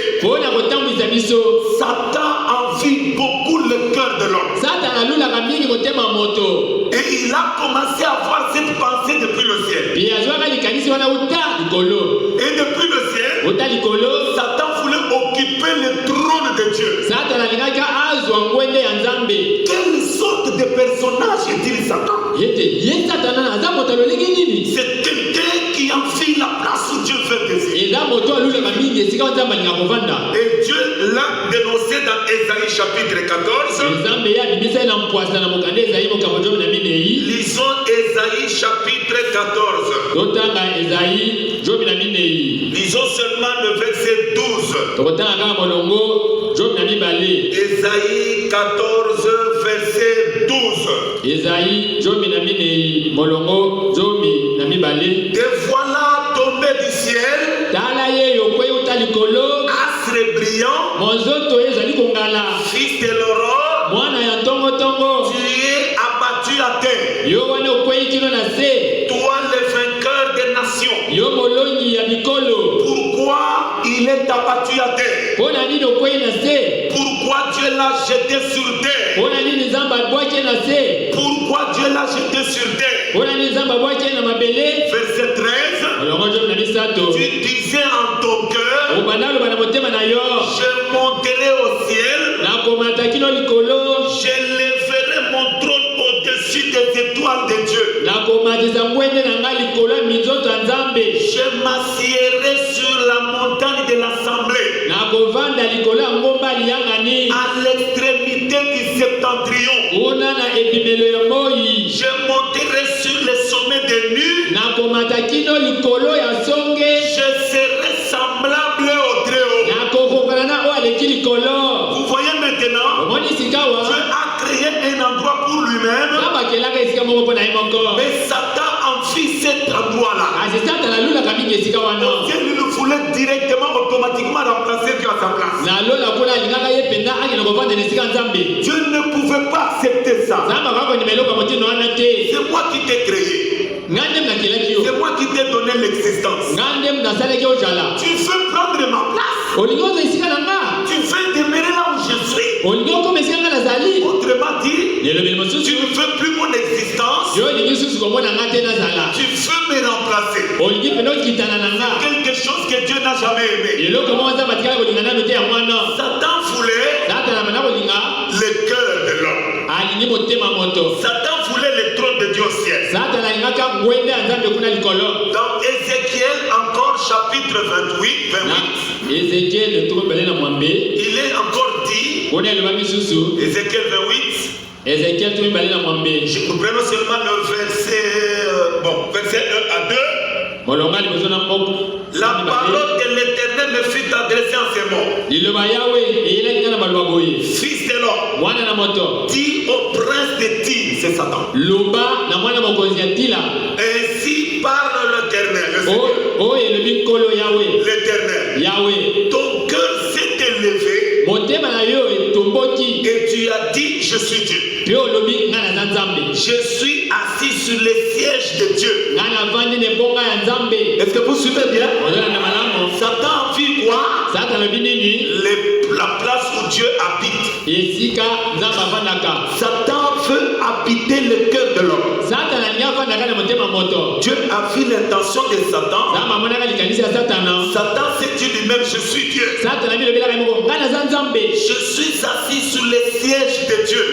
Satan envie beaucoup le cœur de l'homme. Et il a commencé à avoir cette pensée depuis le ciel. Et depuis le ciel, Satan voulait occuper le trône de Dieu. Quelle sorte de personnage est-il, Satan? C'est quelqu'un qui envie la place où Dieu veut désirer. Et Dieu l'a dénoncé dans Ésaïe chapitre 14. Lisons Ésaïe chapitre 14. Lisons seulement le verset 12. Ésaïe 14, verset 12. Te voilà tombé du ciel, astre brillant, fils de l'aurore, tu es abattu à terre. Toi le vainqueur des nations. Pourquoi il est abattu à terre? Pourquoi Dieu l'a jeté sur terre? Pourquoi Dieu l'a jeté sur terre? Verset 13. Tu disais en ton cœur, je monterai au ciel, je lèverai mon trône au-dessus des étoiles de Dieu. Je m'assierai sur la montagne de l'assemblée, à l'extrémité du septentrion. Je monterai sur le sommet des nues, je serai semblable au Très-Haut. Vous voyez maintenant, Dieu a créé un endroit pour lui-même, mais Satan envie cet endroit-là. Dieu lui voulait directement, automatiquement remplacer Dieu à sa place. Dieu ne pouvait pas accepter ça. C'est moi qui t'ai créé. C'est moi qui t'ai donné l'existence. Tu veux prendre ma place. Tu veux demeurer là où je suis. Autrement dit, tu ne veux plus mon existence. Tu veux me remplacer. Quelque chose que Dieu n'a jamais aimé. Satan voulait le cœur de l'homme. Satan voulait le trône de Dieu au ciel. Dans Ézéchiel, encore chapitre 28, il est encore dit, Ézéchiel 28, nous prenons seulement le verset 1 à 2. La parole de l'Éternel me fut adressée en ces mots. Fils de l'homme, dis au prince de Tyr, c'est Satan. Ainsi parle l'Éternel. L'Éternel. Ton cœur s'est élevé. Et tu as dit, je suis Dieu. Je suis assis sur les sièges de Dieu. Est-ce que vous suivez bien? Satan vit quoi? La place où Dieu habite. Satan veut habiter le cœur de l'homme. Dieu a vu l'intention de Satan. Satan s'est dit lui-même, je suis Dieu. Je suis assis sur les sièges de Dieu.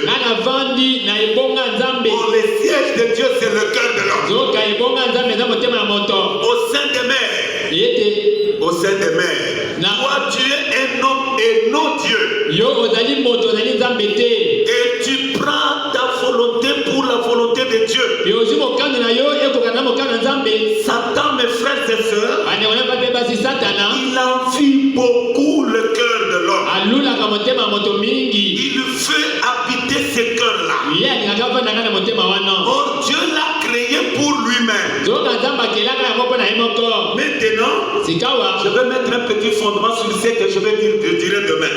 Pour les sièges de Dieu, c'est le cœur de l'homme. Au sein des mers. Au sein des mers. Toi, tu es un homme et non Dieu. Et tu prends ta volonté pour la volonté de Dieu. Satan, mes frères et sœurs, il envie beaucoup le cœur de l'homme. Il veut habiter ce cœur-là. Or, Dieu l'a créé pour lui-même. Maintenant, je vais mettre un petit fondement sur ce que je vais dire demain.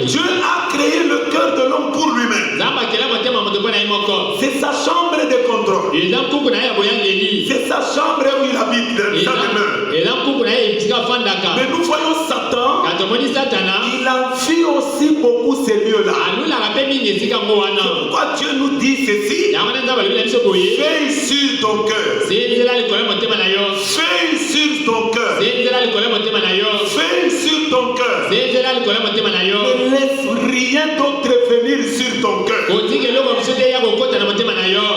Dieu a créé le cœur de l'homme pour lui-même. C'est sa chambre de contrôle. C'est sa chambre où il habite. Mais nous voyons Satan. Il envie aussi beaucoup ces lieux-là. Pourquoi Dieu nous dit ceci? Veille sur ton cœur. Veille sur ton cœur. Veille sur ton cœur. Ne laisse rien d'autre venir sur ton cœur.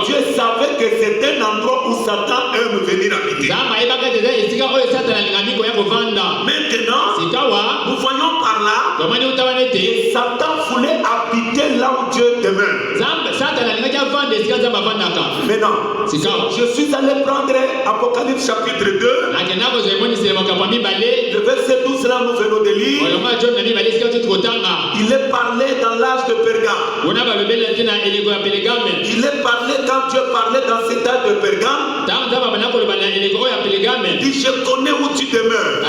Dieu savait que c'est un endroit où Satan aime venir habiter. Maintenant, nous voyons par là que Satan voulait habiter là où Dieu demeure. Maintenant, je suis allé prendre Apocalypse chapitre 2. Le verset 12 là, nous venons de lire. Il est parlé dans l'âge de Pergame. Il est parlé quand Dieu parlait dans cet âge de Pergame. Il dit, je connais où tu demeures.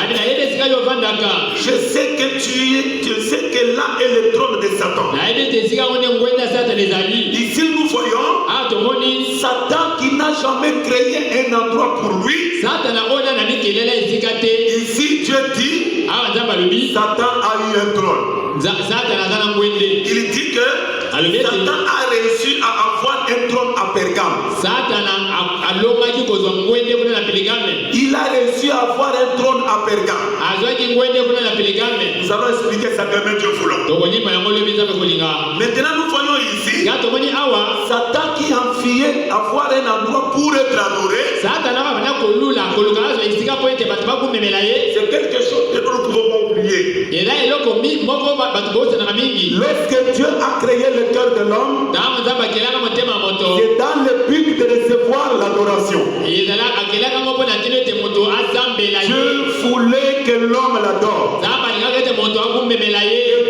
Je sais que je sais que là est le trône de Satan. Ici nous voyons Satan qui n'a jamais créé un endroit pour lui. Ici Dieu dit Satan a eu un trône. Il dit que Satan a réussi à avoir un trône à Pergame. Il a réussi à avoir un trône à Pergame. Nous allons expliquer ça demain, Dieu voulant. Maintenant nous voyons ici Satan qui a envié avoir un endroit pour être adoré. C'est quelque chose que nous ne pouvons pas oublier. Lorsque Dieu a créé le cœur de l'homme, c'est dans le but de recevoir l'adoration. Dieu voulait que l'homme l'adore.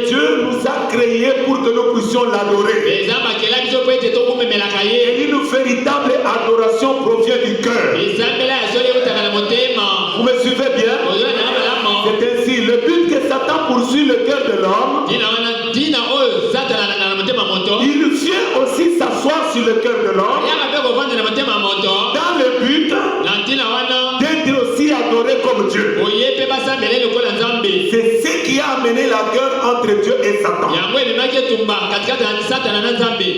Dieu nous a créés pour que nous puissions l'adorer. Et une véritable adoration provient du cœur. Vous me suivez bien? C'est ainsi le but que Satan poursuit le cœur de l'homme. Il vient aussi s'asseoir sur le cœur de l'homme dans le but d'être aussi adoré comme Dieu. C'est ce qui a amené la guerre entre Dieu et Satan.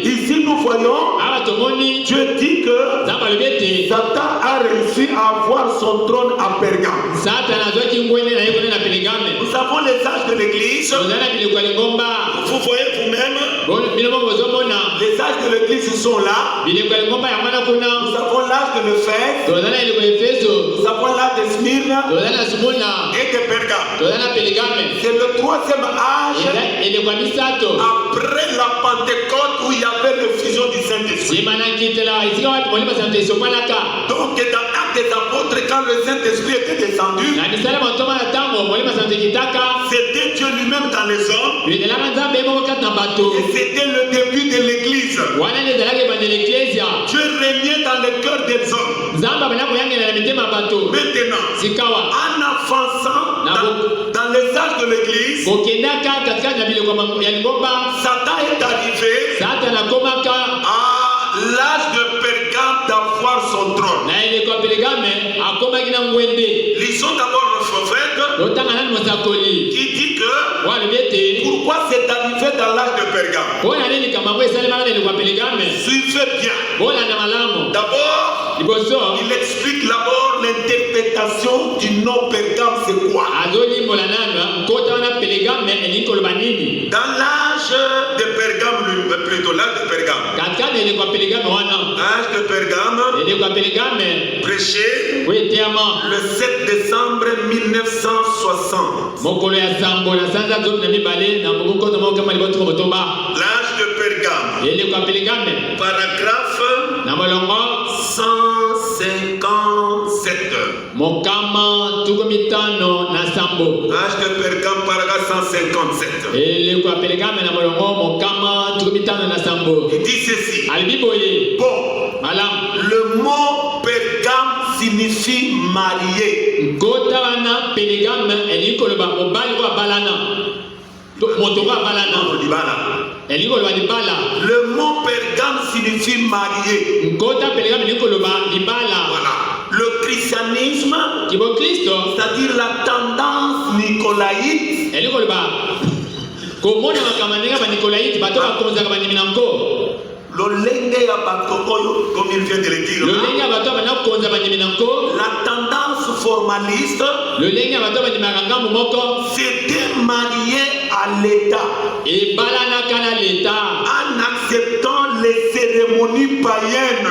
Ici nous voyons Dieu dit que Satan a réussi à avoir son trône à Pergame. Nous avons les âges de l'église. Vous voyez vous-même. Les âges de l'église sont là. Nous avons l'âge de l'Éphèse. Nous avons l'âge de Smyrne et de Pergame. C'est le troisième âge après la Pentecôte où il y avait l'effusion du Saint-Esprit. Donc dans Actes des Apôtres, quand le Saint-Esprit était descendu, c'était Dieu lui-même dans les hommes. Et c'était le début de l'église. Dieu régnait dans le cœur des hommes. Maintenant, en avançant dans les âges de l'église, Satan est arrivé à l'âge de Pergame d'avoir son trône. Lisons d'abord le prophète qui dit que pourquoi c'est arrivé dans l'âge de Pergame. Suivez bien. D'abord, il explique d'abord l'interprétation du nom Pergame, c'est quoi? Dans l'âge de Pergame, plutôt l'âge de Pergame. L'âge de Pergame, prêché le 7 décembre 1960. L'âge de Pergame, paragraphe 157. L'âge de Pergame, paragraphe 157. Il dit ceci. Bon, le mot Pergame signifie marié. Le mot Pergame signifie marié. Voilà. Le christianisme, c'est-à-dire la tendance nicolaïte, l'olenge ya bato oyo, comme il vient de le dire, la tendance formaliste, c'était marié à l'État en acceptant les cérémonies païennes.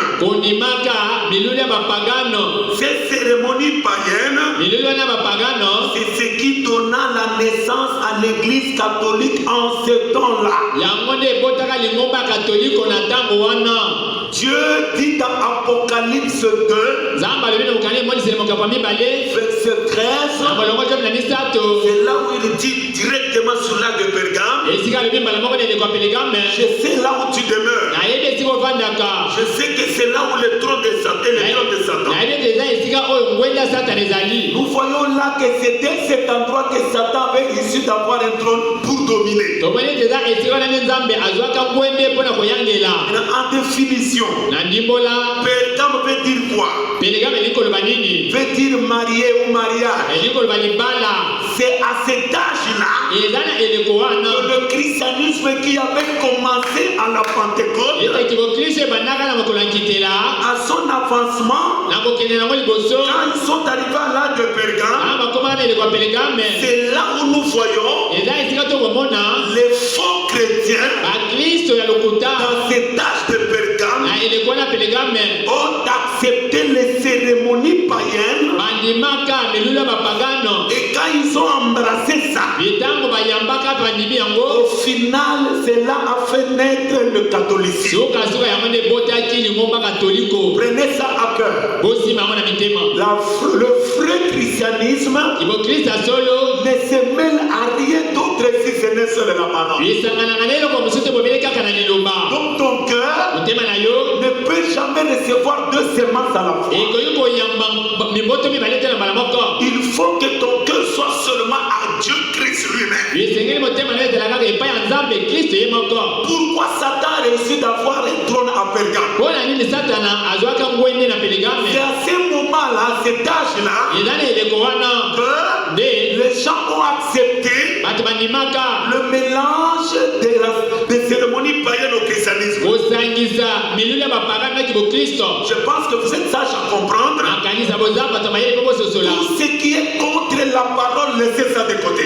Ces cérémonies païennes, c'est ce qui donna la naissance à l'église catholique en ce temps-là. Dieu dit dans Apocalypse 2, verset 13, c'est là où il dit directement sur l'âge de Pergame, je sais là où tu demeures. Je sais que c'est là où le trône de Satan. Nous voyons là que c'était cet endroit que Satan avait réussi d'avoir un trône pour dominer. En définition, Pergame veut dire quoi? Veut dire marié ou mariage. C'est à cet âge-là que le christianisme qui avait commencé à la Pentecôte, à son avancement, quand ils sont arrivés à l'âge de Pergame, c'est là où nous voyons les faux chrétiens dans cet âge de Pergame ont accepté les cérémonies païennes, et quand ils ont embrassé ça, au final cela a fait naître le catholicisme. Prenez ça à cœur. Le vrai christianisme ne se mêle à rien d'autre si ce n'est seul la parole. Donc ton cœur ne peut jamais recevoir deux semences à la fois. Il faut que ton cœur soit seulement à Dieu Christ lui-même. Pourquoi Satan a réussi d'avoir un trône à Pergame? C'est à ce moment-là, cet âge-là, que les gens ont accepté le mélange des cérémonies païennes au christianisme. Je pense que vous êtes sage à comprendre. Tout ce qui est contre la parole, laissez ça de côté.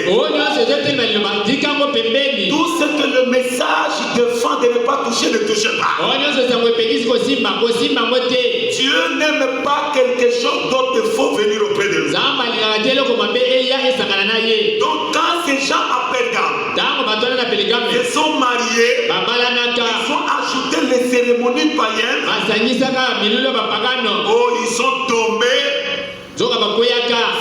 Tout ce que le message défend de ne pas toucher, ne touchez pas. Dieu n'aime pas quelque chose d'autre, il faut venir auprès de lui. Donc quand ces gens à Pergame se sont mariés, ils ont ajouté les cérémonies païennes. Oh, ils sont tombés.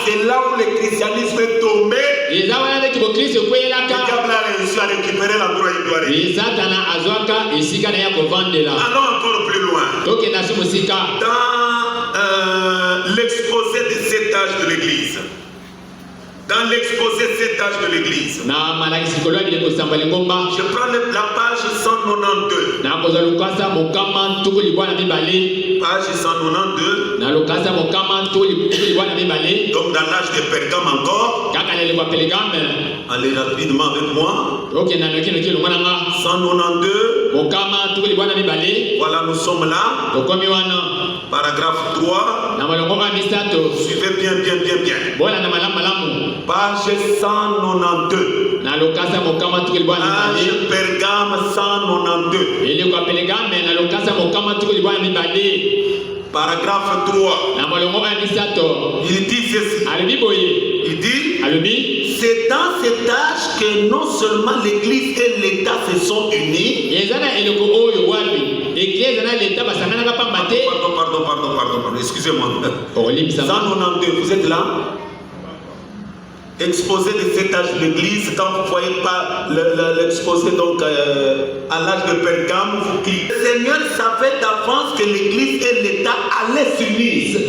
C'est là où le christianisme est tombé. Le diable a réussi à récupérer l'endroit où il doit aller. Allons encore plus loin. Dans l'exposé de 7 âges de l'Église. Dans l'exposé 7 âges de l'Église. Je prends la page 192. Page 192. Donc dans l'âge de Pergame encore. Allez rapidement avec moi. 192. Voilà, nous sommes là. Paragraphe 3. Suivez bien. Page 192. Page Pergame 192. Paragraphe 3. Il dit ceci. Il dit, c'est dans cet âge que non seulement l'Église et l'État se sont unis. Pardon, excusez-moi. 192, vous êtes là? Exposé de cet âge de l'Église, quand vous ne voyez pas l'exposé donc à l'âge de Pergame, vous cliquez. Le Seigneur savait d'avance que l'Église et l'État allaient s'unir.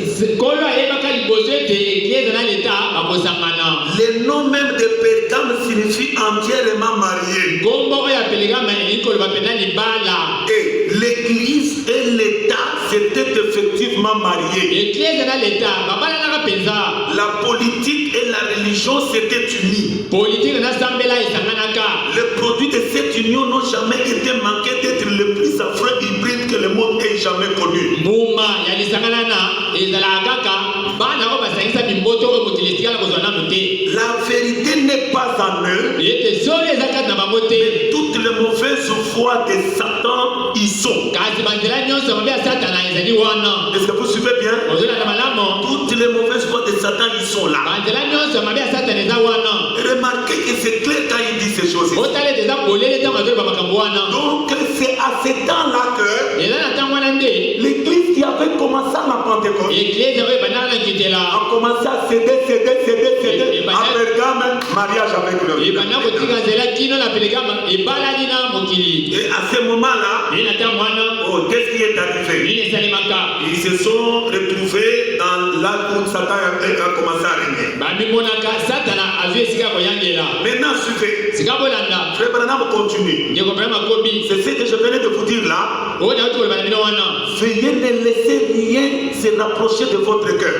Le nom même de Pergame signifie entièrement marié. Et l'Église et l'État s'étaient effectivement mariés. La politique et la religion s'étaient unies. Les produits de cette union n'ont jamais été manqués d'être le plus affreux hybride que le monde ait jamais connu. La vérité n'est pas en eux, mais toutes les mauvaises voies de Satan y sont. Est-ce que vous suivez bien? Toutes les mauvaises voies de Satan y sont là. Remarquez que c'est clair quand il dit ces choses. Donc c'est à ce temps-là que l'Église qui avait commencé à la Pentecôte a commencé à céder à Pergame, mariage avec le. Et à ce moment-là, qu'est-ce qui est arrivé? Ils se sont retrouvés dans là où Satan a commencé à régner. Maintenant, suivez. Frère Branham continue. C'est ce que je venais de vous dire là. Veuillez ne laisser rien se rapprocher de votre cœur.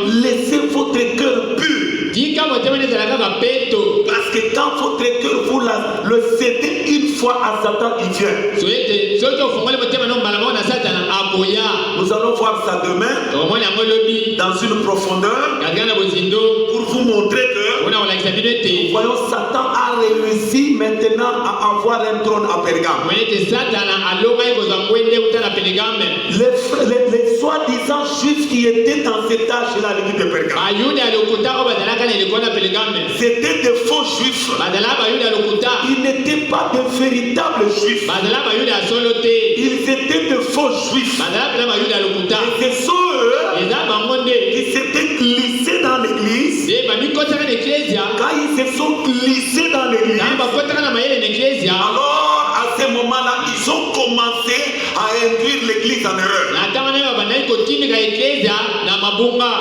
Laissez votre cœur pur. Parce que quand votre cœur vous le cédez une fois à Satan, il vient. Nous allons voir ça demain dans une profondeur pour vous montrer que voyons, Satan a réussi maintenant à avoir un trône à Pergame. Les soi-disant juifs qui étaient dans cet âge-là, l'église de Pergame, c'était des faux juifs. Ils n'étaient pas de véritables juifs. Ils étaient de faux juifs. Et ce sont eux qui s'étaient glissés dans l'église. Quand ils se sont glissés dans l'église, alors à ce moment-là, ils ont commencé à induire l'église en erreur.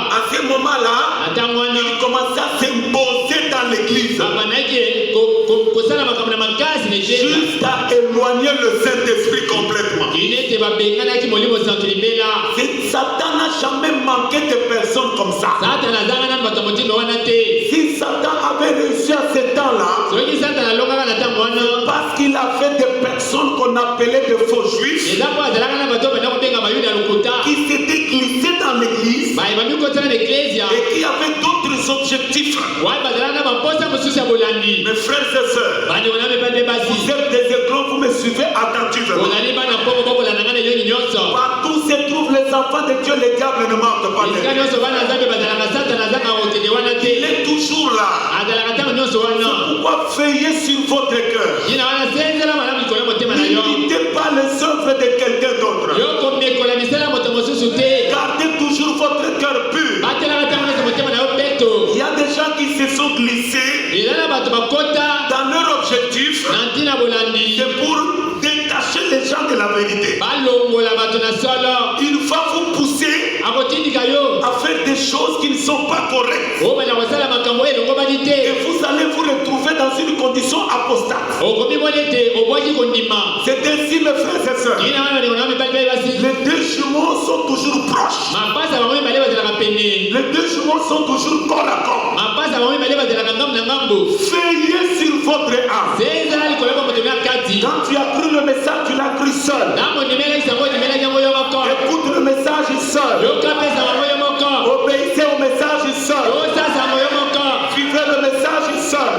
À ce moment-là, ils commençaient à s'imposer dans l'église jusqu'à éloigner le Saint-Esprit complètement. Satan n'a jamais manqué de personnes comme ça. Si Satan avait réussi à ce temps-là, c'est parce Parce qu'il avait des personnes qu'on appelait des faux juifs qui s'étaient glissés dans l'église et qui avaient d'autres objectifs. Mes frères et sœurs, vous êtes des écrans, vous me suivez attentivement. Partout se trouvent les enfants de Dieu, les diables ne mentent pas. Il est toujours là. Pourquoi veillez sur votre cœur? N'imitez pas les œuvres de quelqu'un d'autre. Gardez toujours votre cœur pur. Il y a des gens qui se sont glissés dans leur objectif. C'est pour détacher les gens de la vérité. Il va vous pousser à faire des choses qui ne sont pas correctes. Et vous allez vous retrouver dans une condition apostate. C'est ainsi, mes frères et sœurs. Les deux jumeaux sont toujours proches. Les deux jumeaux sont toujours corps à corps. Veillez sur votre âme. Quand tu as cru le message, tu l'as cru seul. Écoute le message seul. Obéissez au message seul. Suivez le message seul.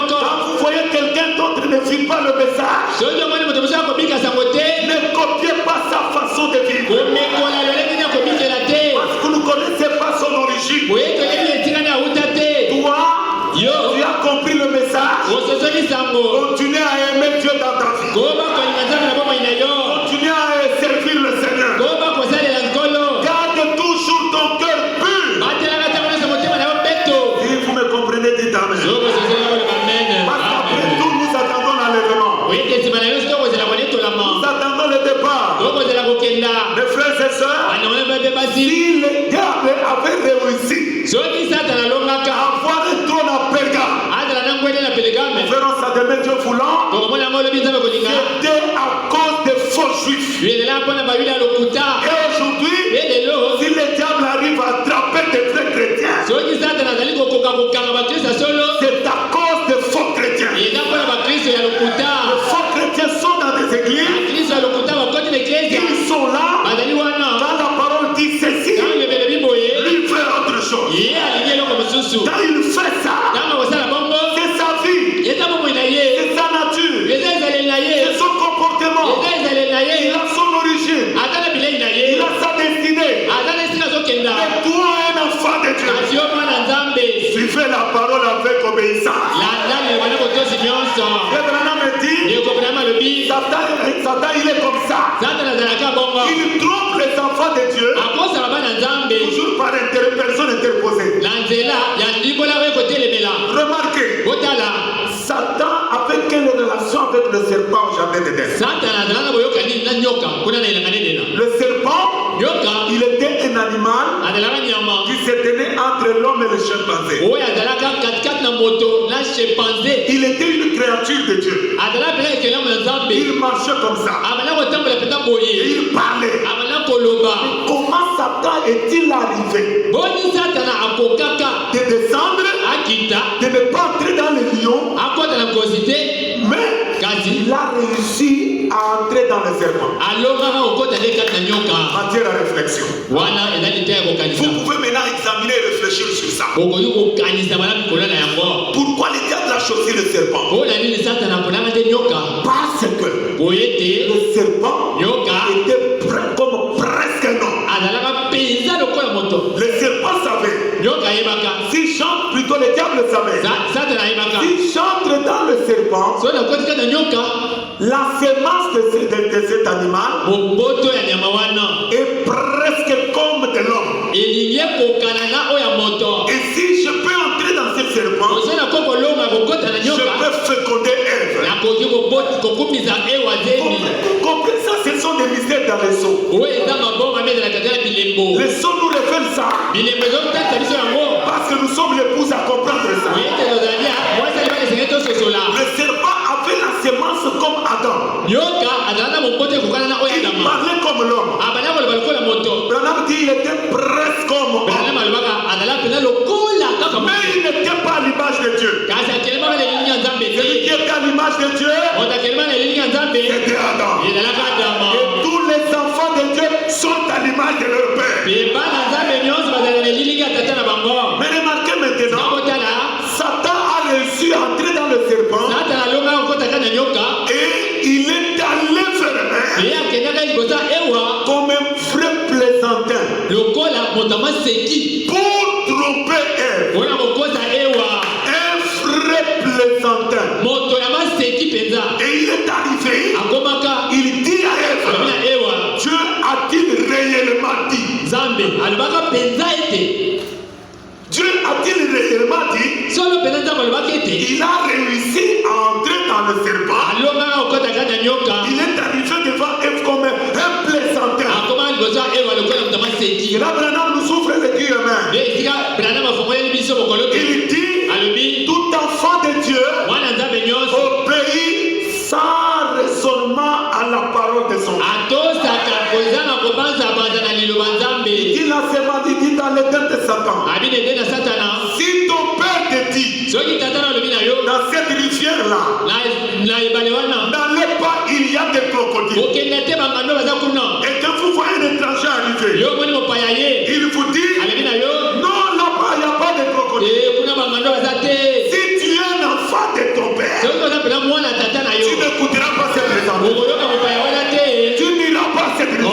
Quand vous voyez quelqu'un d'autre ne suit pas le message, ne copiez pas sa façon de vivre. Parce que vous ne connaissez pas son origine. Toi, tu as compris le message. Continuez à aimer Dieu dans ta vie. Continuez à servir le Seigneur. Garde toujours ton cœur pur. Si vous me comprenez, dites amen. Parce qu'après tout, nous attendons l'enlèvement. Nous attendons le départ. Mes frères et sœurs, si le diable avait réussi à avoir un trône à Pergame, verrons ça demain Dieu voulant, c'était à cause des faux juifs. Et aujourd'hui, si le diable arrive à attraper des vrais chrétiens, c'est à cause des faux chrétiens. Les faux chrétiens sont dans des églises. Ils sont là. Quand la parole dit ceci, lui fait autre chose. Quand il fait ça, c'est sa vie, c'est sa nature, c'est son comportement, il a son origine, il a sa destinée. Mais toi, un enfant de Dieu, suivez la parole avec obéissance. Abraham me dit, Satan il est comme ça. Il trompe les enfants de Dieu toujours par personne interposée. Remarquez, Satan avait quelle relation avec le serpent au jardin d'Éden? Le serpent, il était un animal qui se tenait entre l'homme et le chimpanzé. Il était une créature de Dieu. Il marchait comme ça. Et il parlait. Comment Satan est-il arrivé de descendre, de ne pas entrer dans les lions, mais il a réussi à entrer dans le serpent? Matière à réflexion. Vous pouvez maintenant examiner et réfléchir sur ça. Pourquoi le diable a choisi le serpent? Parce que le serpent était comme presque un homme. Le serpent savait. S'il chante, plutôt le diable savait. S'il chante dans le serpent, la semence de cet animal est presque comme de l'homme. Et si je peux entrer dans ce serpent, je peux féconder Ève. Comprenez ça, ce sont des mystères dans les sceaux. Les sceaux nous révèlent ça. Parce que nous sommes l'épouse à comprendre ça. Le serpent avait la semence comme Adam. Il parlait comme l'homme. Branham dit il était presque comme homme. Mais il n'était pas l'image de Dieu. Celui qui était à l'image de Dieu, c'était Adam. Et tous les enfants de Dieu sont à l'image de leur père. Mais remarquez maintenant, Satan a réussi à entrer dans le serpent et il est allé faire comme un vrai plaisantin pour tromper Ève. Un vrai plaisantin. Et il est arrivé, il dit à Ève, Dieu a-t-il réellement dit? Dieu a-t-il réellement dit? Il a réussi à entrer dans le serpent. Il est arrivé devant Ève comme un plaisantin. Et là, Branham nous ouvre le cul humain. Il dit, tout enfant de Dieu obéit sans raisonnement à la parole de son père. Il dit la semaine, il dit dans l'éden de Satan. Si ton père te dit, dans cette rivière-là, n'allez pas, il y a des crocodiles. Et quand vous voyez un étranger arriver, il vous dit, non, là-bas, il n'y a pas de crocodiles. Si tu es un enfant de ton père, tu n'écouteras pas cette raison. Tu n'iras pas cette raison.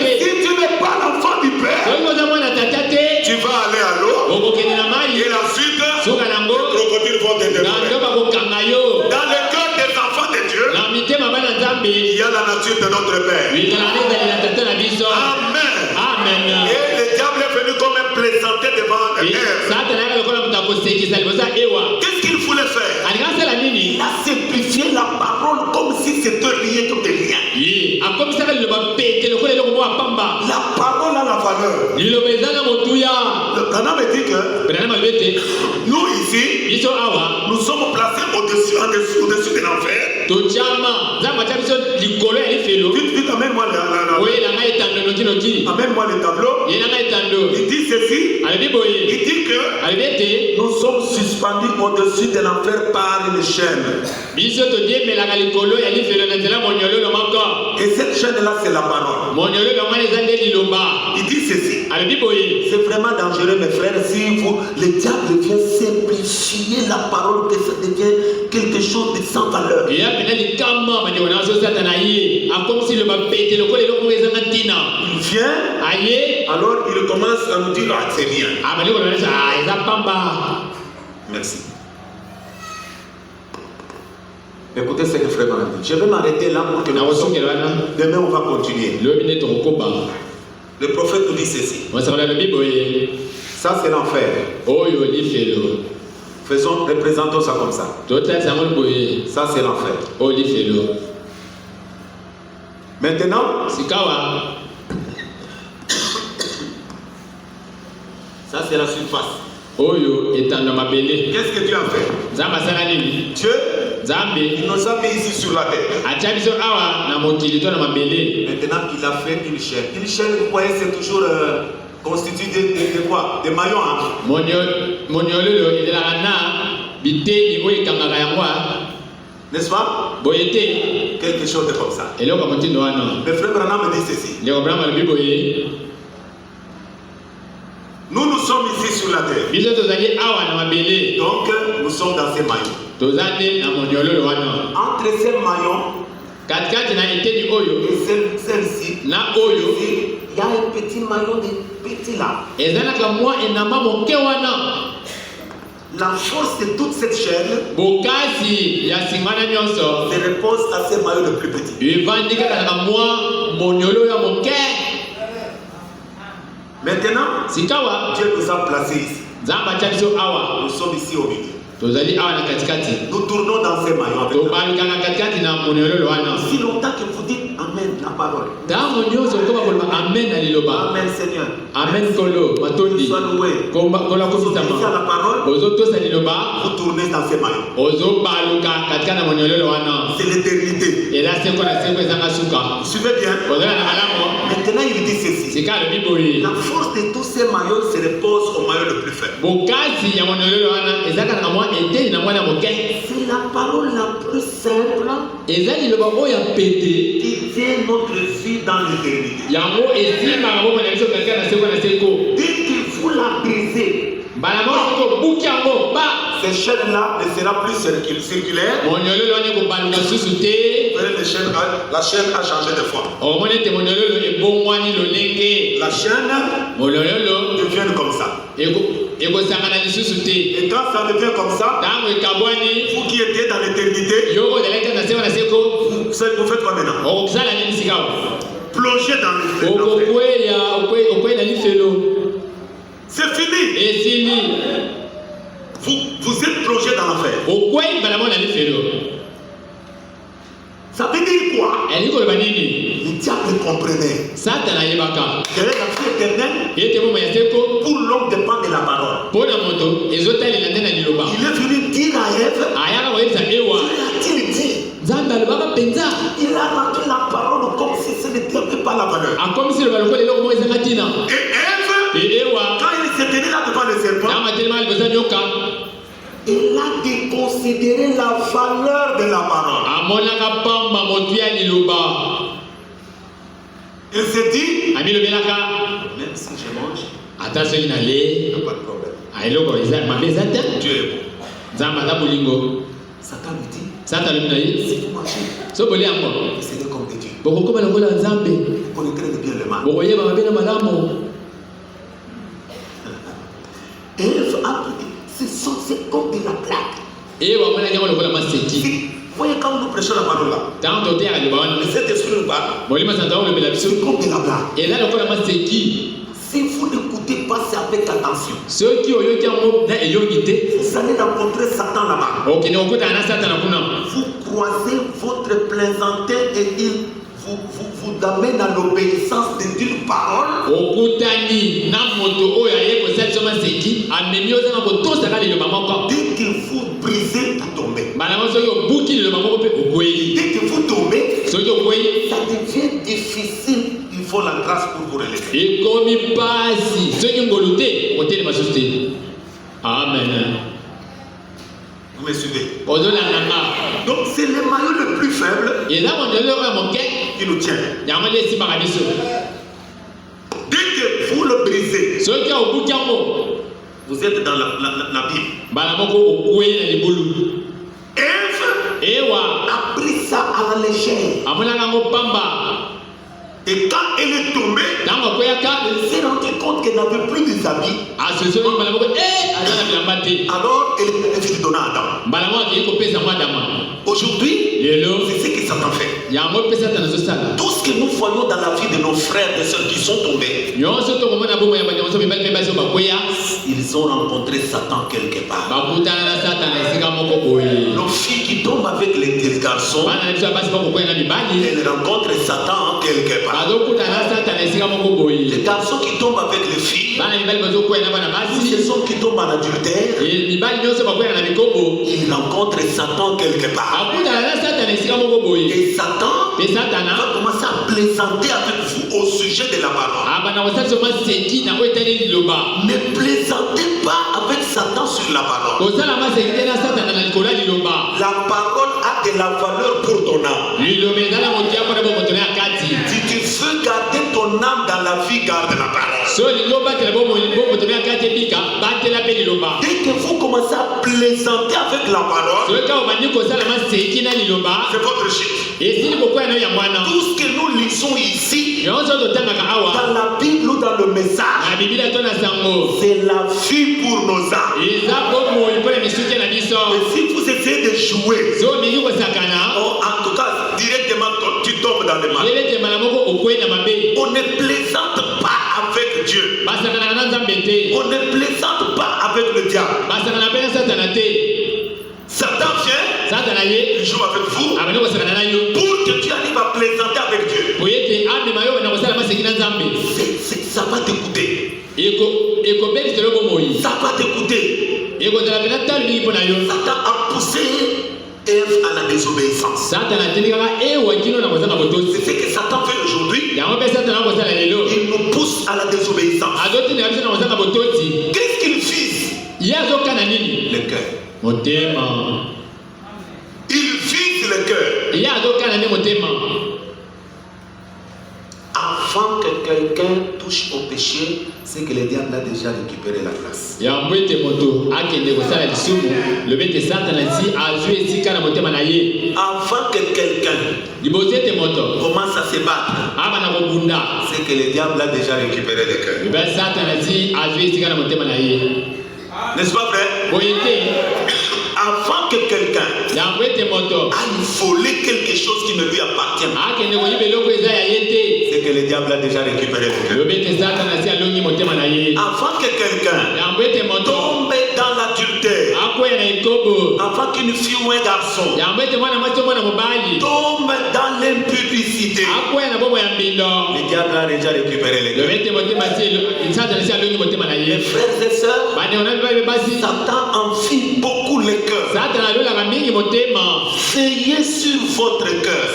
Mais si tu n'es pas l'enfant du père, tu vas aller à l'eau et la suite, les crocodiles vont te dévorer. Dans le cœur des enfants de Dieu, il y a la nature de notre Père. Amen. Et le diable est venu comme un plaisantin devant Ève. Qu'est-ce qu'il voulait faire? Il a simplifié la parole comme si c'était rien que de rien. La parole a la valeur. Le Branham me dit que nous ici, nous sommes placés au-dessus de l'enfer. Vite, amène-moi le tableau. Il dit ceci. Il dit que nous sommes suspendus au-dessus de l'enfer par une chaîne. Et cette chaîne-là, c'est la parole. Il dit ceci. C'est vraiment dangereux, mes frères, si le diable vient simplifier la parole, que ça devient quelque chose de sans valeur. Il vient, alors il commence à nous dire, ah, c'est bien. Merci. Écoutez ce que frère m'a dit. Je vais m'arrêter là pour que nous puissions. Demain, on va continuer. Le prophète nous dit ceci. Ça, c'est l'enfer. Représentons ça comme ça. Ça, c'est l'enfer. Maintenant, ça, c'est la surface. Qu'est-ce que Dieu a fait? Dieu, il nous a mis ici sur la terre. Maintenant, il a fait une chaîne. Une chaîne, vous voyez, c'est toujours constitué de quoi? De maillons. Hein? N'est-ce pas? Quelque chose de comme ça. Le frère Branham me dit ceci. Nous sommes ici sur la terre. Donc, nous sommes dans ces maillons. Entre ces maillons et celle-ci, il y a un petit maillon de petit là. La force de toute cette chaîne se repose à ces maillons les plus petits. Maintenant, Dieu nous a placés ici. Nous sommes ici au milieu. Nous tournons dans ces maillons avec nous. Si longtemps que vous dites Amen, la parole. Amen Seigneur. Amen Kolo. Sois loué. Vous obéissez à la parole. Vous tournez dans ces maillons. C'est l'éternité. Vous suivez bien? Maintenant, il dit ceci. La force de tous ces maillots se repose au maillot le plus faible. C'est la parole la plus simple qui tient notre vie dans l'éternité. Dès qu'il faut la briser, ces chaînes-là ne seront plus circulaires. La chaîne a changé de forme. La chaîne devient comme ça. Et quand ça devient comme ça, vous qui étiez dans l'éternité, vous faites quoi maintenant? Plongez dans l'enfer. C'est fini. Vous êtes plongé dans l'enfer. Ça veut dire quoi? Le diable comprenait. Quelle est la vie éternelle? Pour l'homme dépend de la parole. Il est venu dire à Ève, qu'il dit. Il a rendu la parole comme si ce n'était pas la valeur. Et Ève, quand il s'est tenu là devant le serpent, il a déconsidéré la valeur de la parole. Il s'est dit, même si je mange, il n'y a pas de problème. Dieu est bon. Satan lui dit, si vous mangez, c'est comme des dieux. Vous connaîtrez bien le mal. Ève a dit, c'est comme de la plaque. Voyez quand nous prêchons la parole là, le Saint-Esprit nous parle, c'est comme de la blague. Si vous n'écoutez pas ça avec attention, vous allez rencontrer Satan là-bas. Vous croisez votre plaisantin et il vous amène à l'obéissance d'une parole. Dès que vous brisez, vous tombez. Dès que vous tombez, ça devient difficile. Il faut la grâce pour vous relever. Amen. Vous me suivez? Donc c'est le maillot le plus faible qui nous tient. Dès que vous le brisez, vous êtes dans la Bible. Ève a pris ça à la légère. Et quand elle est tombée, elle s'est rendue compte qu'elle n'avait plus des habits. Alors elle est venue donner à Adam. Aujourd'hui, c'est ce que Satan fait. Tout ce que nous voyons dans la vie de nos frères et sœurs qui sont tombés, ils ont rencontré Satan quelque part. Nos filles qui tombent avec les garçons, elles rencontrent Satan quelque part. Les garçons qui tombent avec les filles, les hommes qui tombent en adultère, ils rencontrent Satan quelque part. Et Satan va commencer à plaisanter avec vous au sujet de la parole. Ne plaisantez pas avec Satan sur la parole. La parole a de la valeur pour ton âme. Si tu veux garder ton âme dans la vie, garde la parole. Dès que vous commencez à plaisanter avec la parole, c'est votre chute. Tout ce que nous lisons ici, dans la Bible ou dans le message, c'est la vie pour nos âmes. Et si vous essayez de jouer, en tout cas, directement, tu tombes dans le mal. On ne plaisante pas avec Dieu. On ne plaisante pas avec le diable. Satan vient, il joue avec vous pour que tu arrives à plaisanter avec Dieu. Ça va t'écouter. Ça va t'écouter. Satan a poussé Ève à la désobéissance. C'est ce que Satan fait aujourd'hui. Il nous pousse à la désobéissance. Qu'est-ce qu'il vise? Le cœur. Il vise le cœur. Avant que quelqu'un touche au péché, c'est que le diable a déjà récupéré la place. Avant que quelqu'un commence à se battre, c'est que le diable a déjà récupéré le cœur. N'est-ce pas vrai? Avant que quelqu'un aille voler quelque chose qui ne lui appartient, c'est que le diable a déjà récupéré le cœur. Avant que quelqu'un tombe dans l'adultère, avant qu'une fille ou un garçon tombe dans l'impudicité, le diable a déjà récupéré le cœur. Mes frères et sœurs, Satan enfile beaucoup le cœur. Veillez sur votre cœur.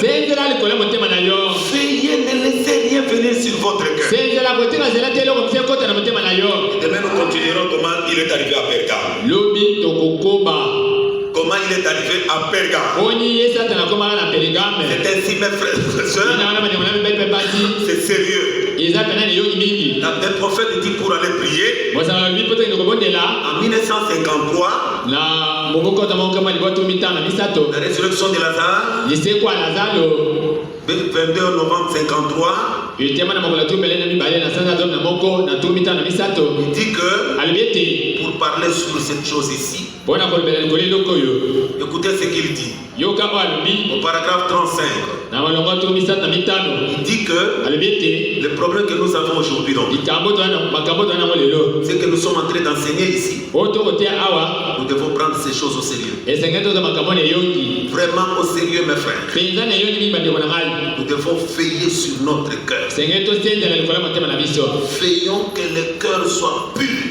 Veillez, ne laissez rien venir sur votre cœur. Demain nous continuerons comment il est arrivé à Pergame. Comment il est arrivé à Pergame. C'est ainsi, mes frères et sœurs, c'est sérieux. Le prophète dit pour aller prier en 1953, la résurrection de Lazare, 22 novembre 1953, il dit que pour parler sur cette chose ici, écoutez ce qu'il dit. Au paragraphe 35, il dit que le problème que nous avons aujourd'hui, c'est que nous sommes en train d'enseigner ici. Nous devons prendre ces choses au sérieux. Vraiment au sérieux, mes frères. Nous devons veiller sur notre cœur. Veillons que le cœur soit pur.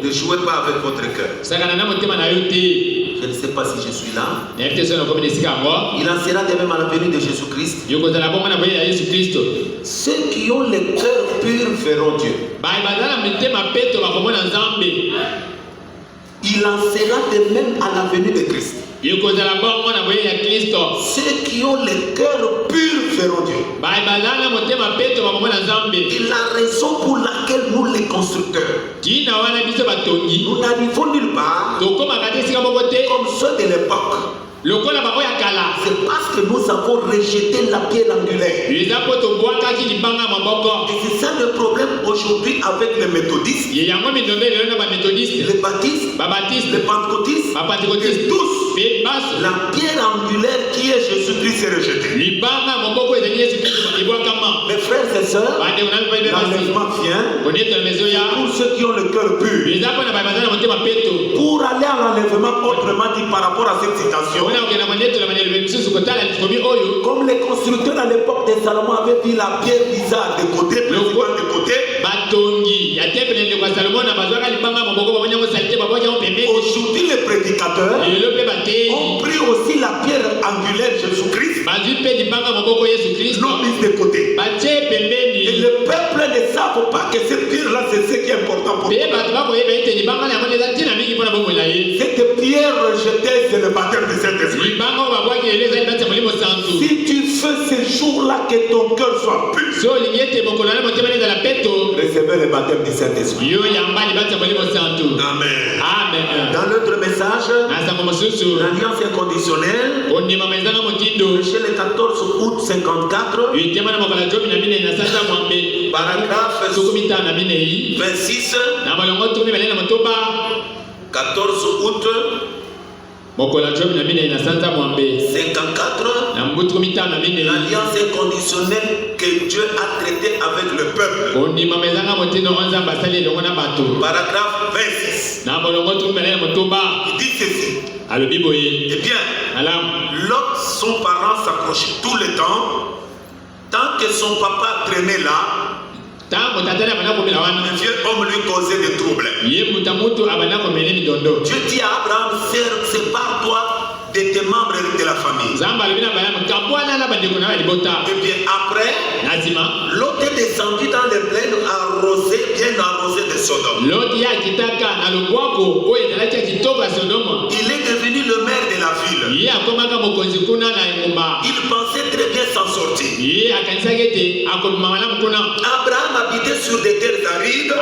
Ne jouez pas avec votre cœur. Je ne sais pas si je suis là. Il en sera de même à la venue de Jésus-Christ. Ceux qui ont le cœur pur verront Dieu. Il en sera de même à la venue de Christ. Ceux qui ont le cœur pur verront Dieu. Et la raison pour laquelle nous les constructeurs, nous n'arrivons nulle part comme ceux de l'époque. C'est parce que nous avons rejeté la pierre angulaire. Et c'est ça le problème aujourd'hui avec les méthodistes, les baptistes, les pentecôtistes, et tous. La pierre angulaire qui est Jésus-Christ est rejetée. Mes frères et sœurs, l'enlèvement vient pour ceux qui ont le cœur pur. Pour aller à l'enlèvement, autrement dit par rapport à cette citation, comme les constructeurs à l'époque de Salomon avaient vu la pierre bizarre de côté, principale de côté, aujourd'hui les prédicateurs ont pris aussi la pierre angulaire Jésus-Christ, l'ont mise de côté. Et le peuple ne savent pas que cette pierre-là, c'est ce qui est important pour eux. Cette pierre rejetée, c'est le baptême du Saint-Esprit. Si tu fais ce jour-là que ton cœur soit pur, recevez le baptême du Saint-Esprit. Amen. Dans notre message, l'alliance inconditionnelle, chez le 14 août 54, paragraphe 26, 14 août 54, l'alliance inconditionnelle que Dieu a traitée avec le peuple. Paragraphe 26. Il dit ceci. Eh bien, Lot, son parent, s'accrochait tout le temps, tant que son papa traînait là. Le vieux homme lui causait des troubles. Dieu dit à Abraham, sépare-toi de tes membres de la famille. Et bien après, l'autre est descendu dans les plaines bien arrosé de Sodome. Il est devenu le maire de la ville. Il pensait très bien s'en sortir. Abraham habitait sur des terres arides.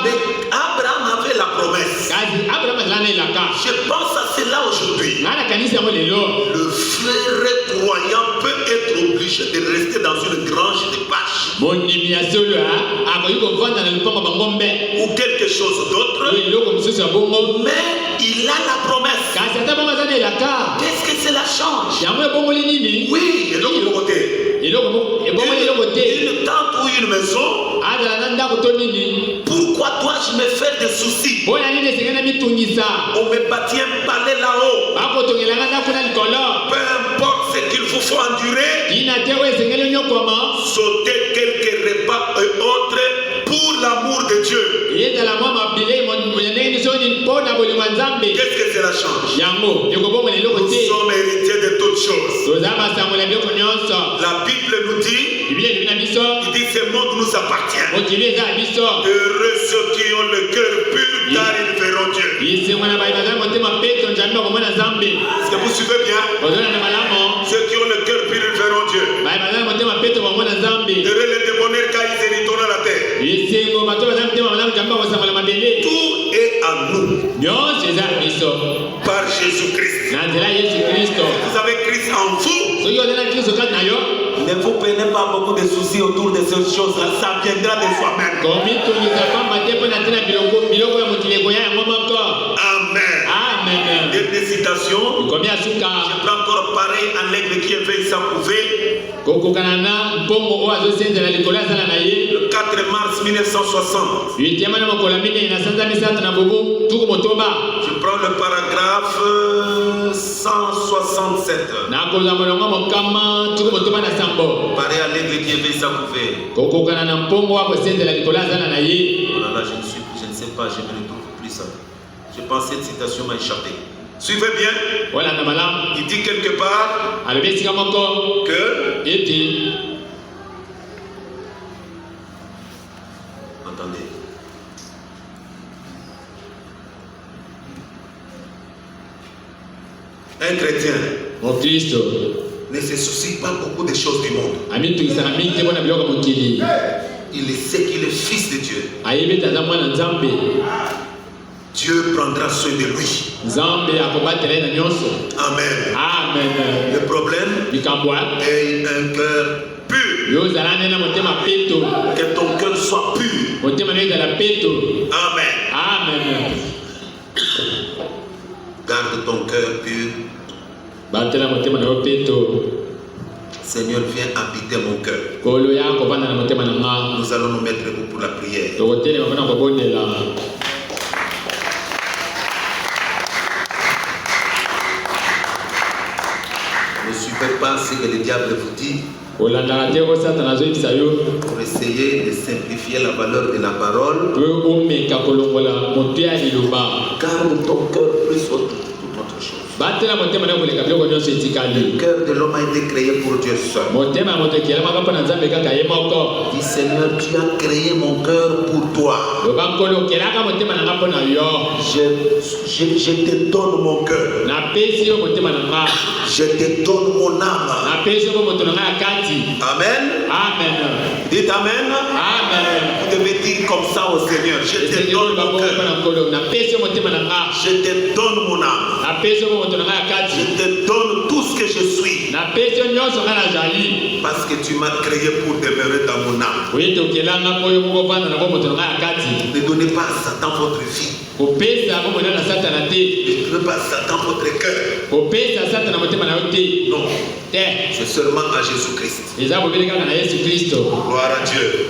Mais Abraham avait la promesse. Je pense à cela aujourd'hui. Le frère croyant peut être obligé de rester dans une grange de vaches ou quelque chose d'autre, mais il a la promesse. Qu'est-ce que cela change? Oui, et donc de côté. Une tente ou une maison. Pourquoi dois-je me faire des soucis? On me bâtit un palais là-haut. Peu importe ce qu'il vous faut endurer, sauter quelques repas et autres pour l'amour de Dieu. Qu'est-ce que cela change? Nous sommes héritiers de toutes choses. La Bible nous dit, il dit ce monde nous appartient. Heureux ceux qui ont le cœur pur car ils verront Dieu. Est-ce que vous suivez bien? Ceux qui ont le cœur pur ils verront Dieu. Heureux les débonnaires car ils hériteront la terre. Tout est à nous. Par Jésus-Christ. Vous avez Christ en vous. Ne vous prenez pas beaucoup de soucis autour de ces choses-là. Ça viendra de soi-même. Amen. Dernière citation. Je prends encore pareil en l'aigle qui éveille sa couvée. Le 4 mars 1960. Je prends le paragraphe 167. Pareil à l'aigle qui éveille sa couvée. Oh là là, je ne sais pas, je ne retrouve plus ça. Je pense que cette citation m'a échappé. Suivez bien. Il dit quelque part que attendez. Un chrétien ne se soucie pas beaucoup des choses du monde. Il sait qu'il est fils de Dieu. Dieu prendra soin de lui. Amen. Le problème est un cœur pur. Que ton cœur soit pur. Amen. Garde ton cœur pur. Seigneur, viens habiter mon cœur. Nous allons nous mettre debout pour la prière. Ne suivez pas ce que le diable vous dit pour essayer de simplifier la valeur de la parole. Garde ton cœur plus haut. Le cœur de l'homme a été créé pour Dieu seul. Dis Seigneur, tu as créé mon cœur pour toi. Je te donne mon cœur. Je te donne mon âme. Amen. Dites Amen. Vous devez dire comme ça au Seigneur. Je te donne mon cœur. Je te donne mon âme. Je te donne tout ce que je suis. Parce que tu m'as créé pour demeurer dans mon âme. Ne donnez pas à Satan votre vie. Ne donnez pas à Satan votre cœur. Non. C'est seulement à Jésus-Christ. Gloire à Dieu.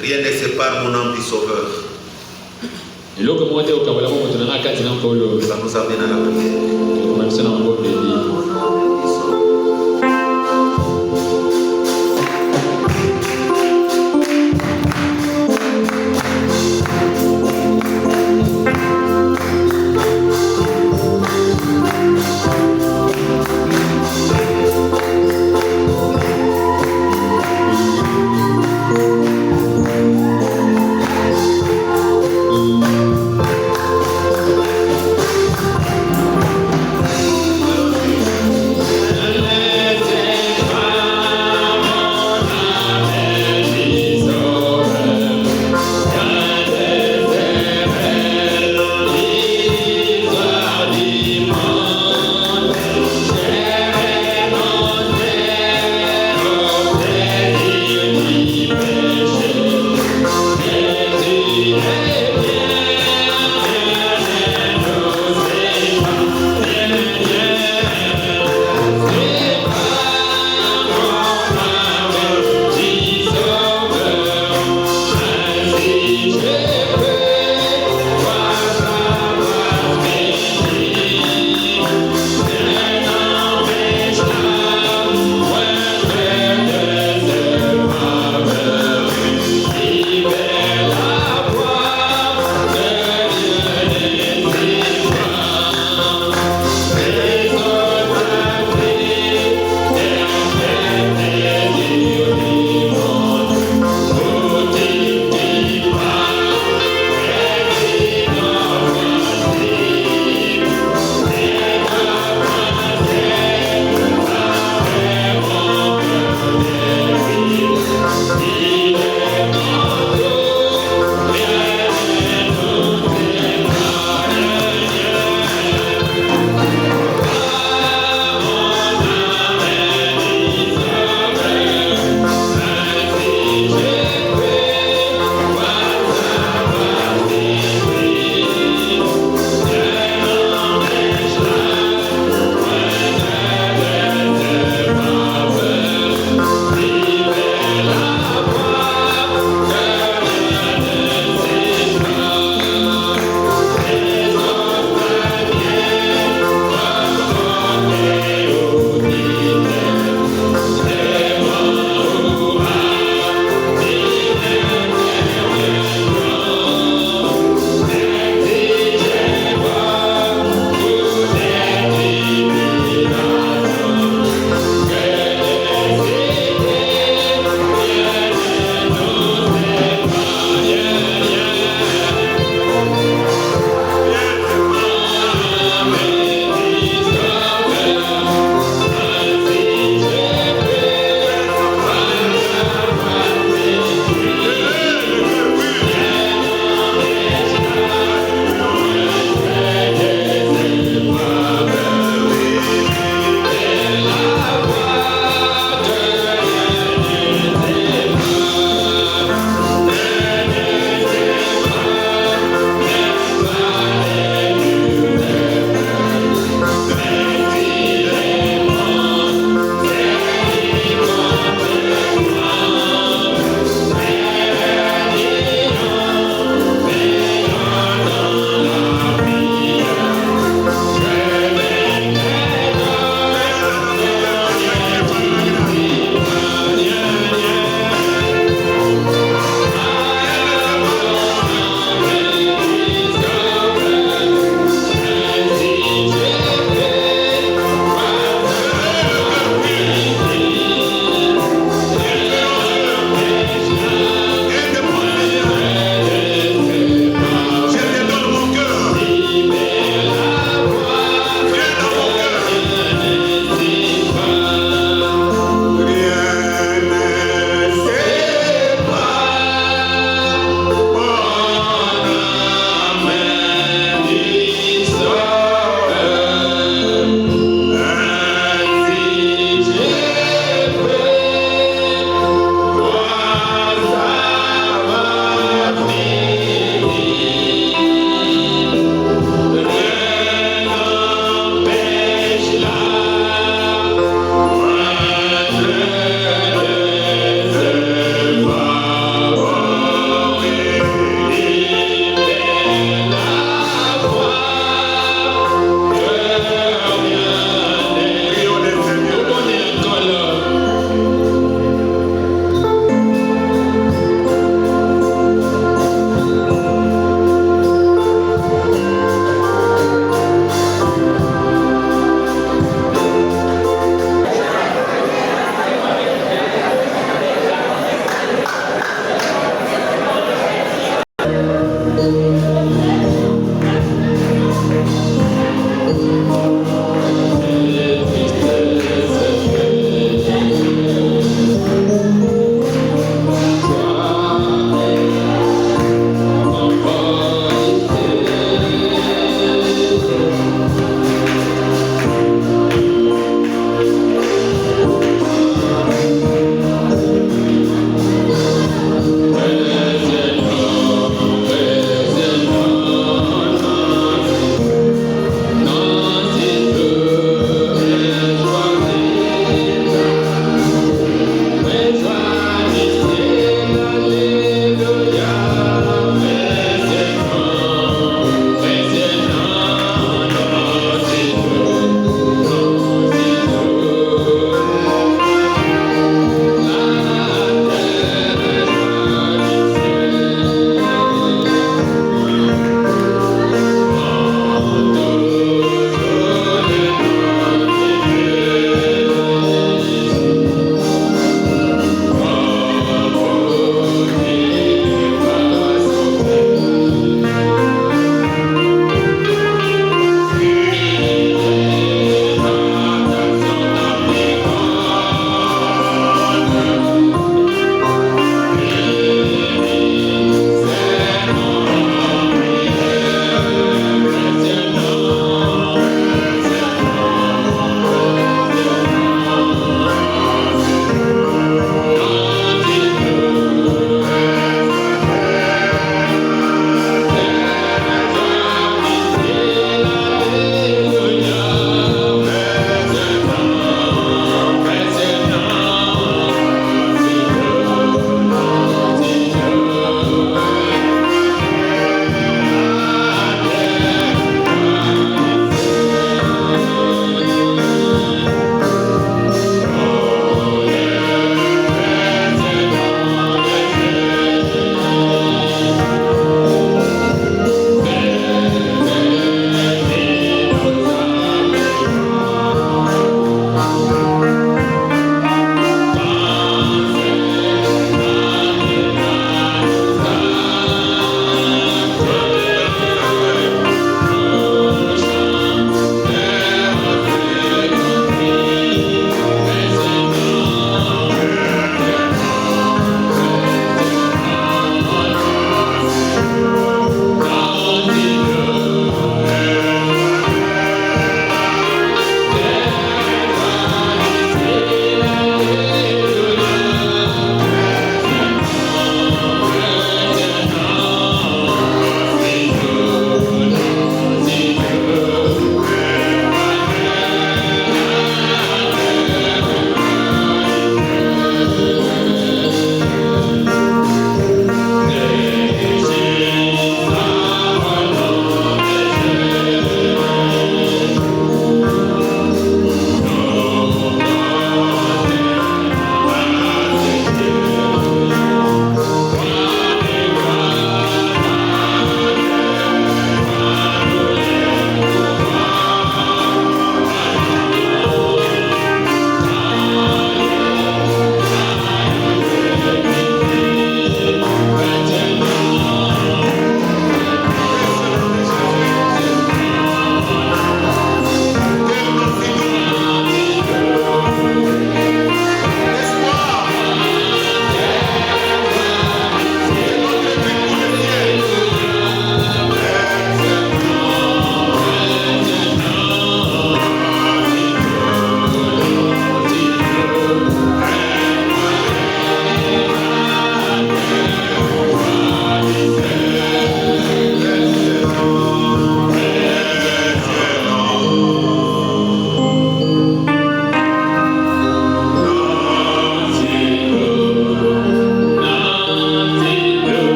Rien ne sépare mon âme du Sauveur. Ça nous amène à la prière.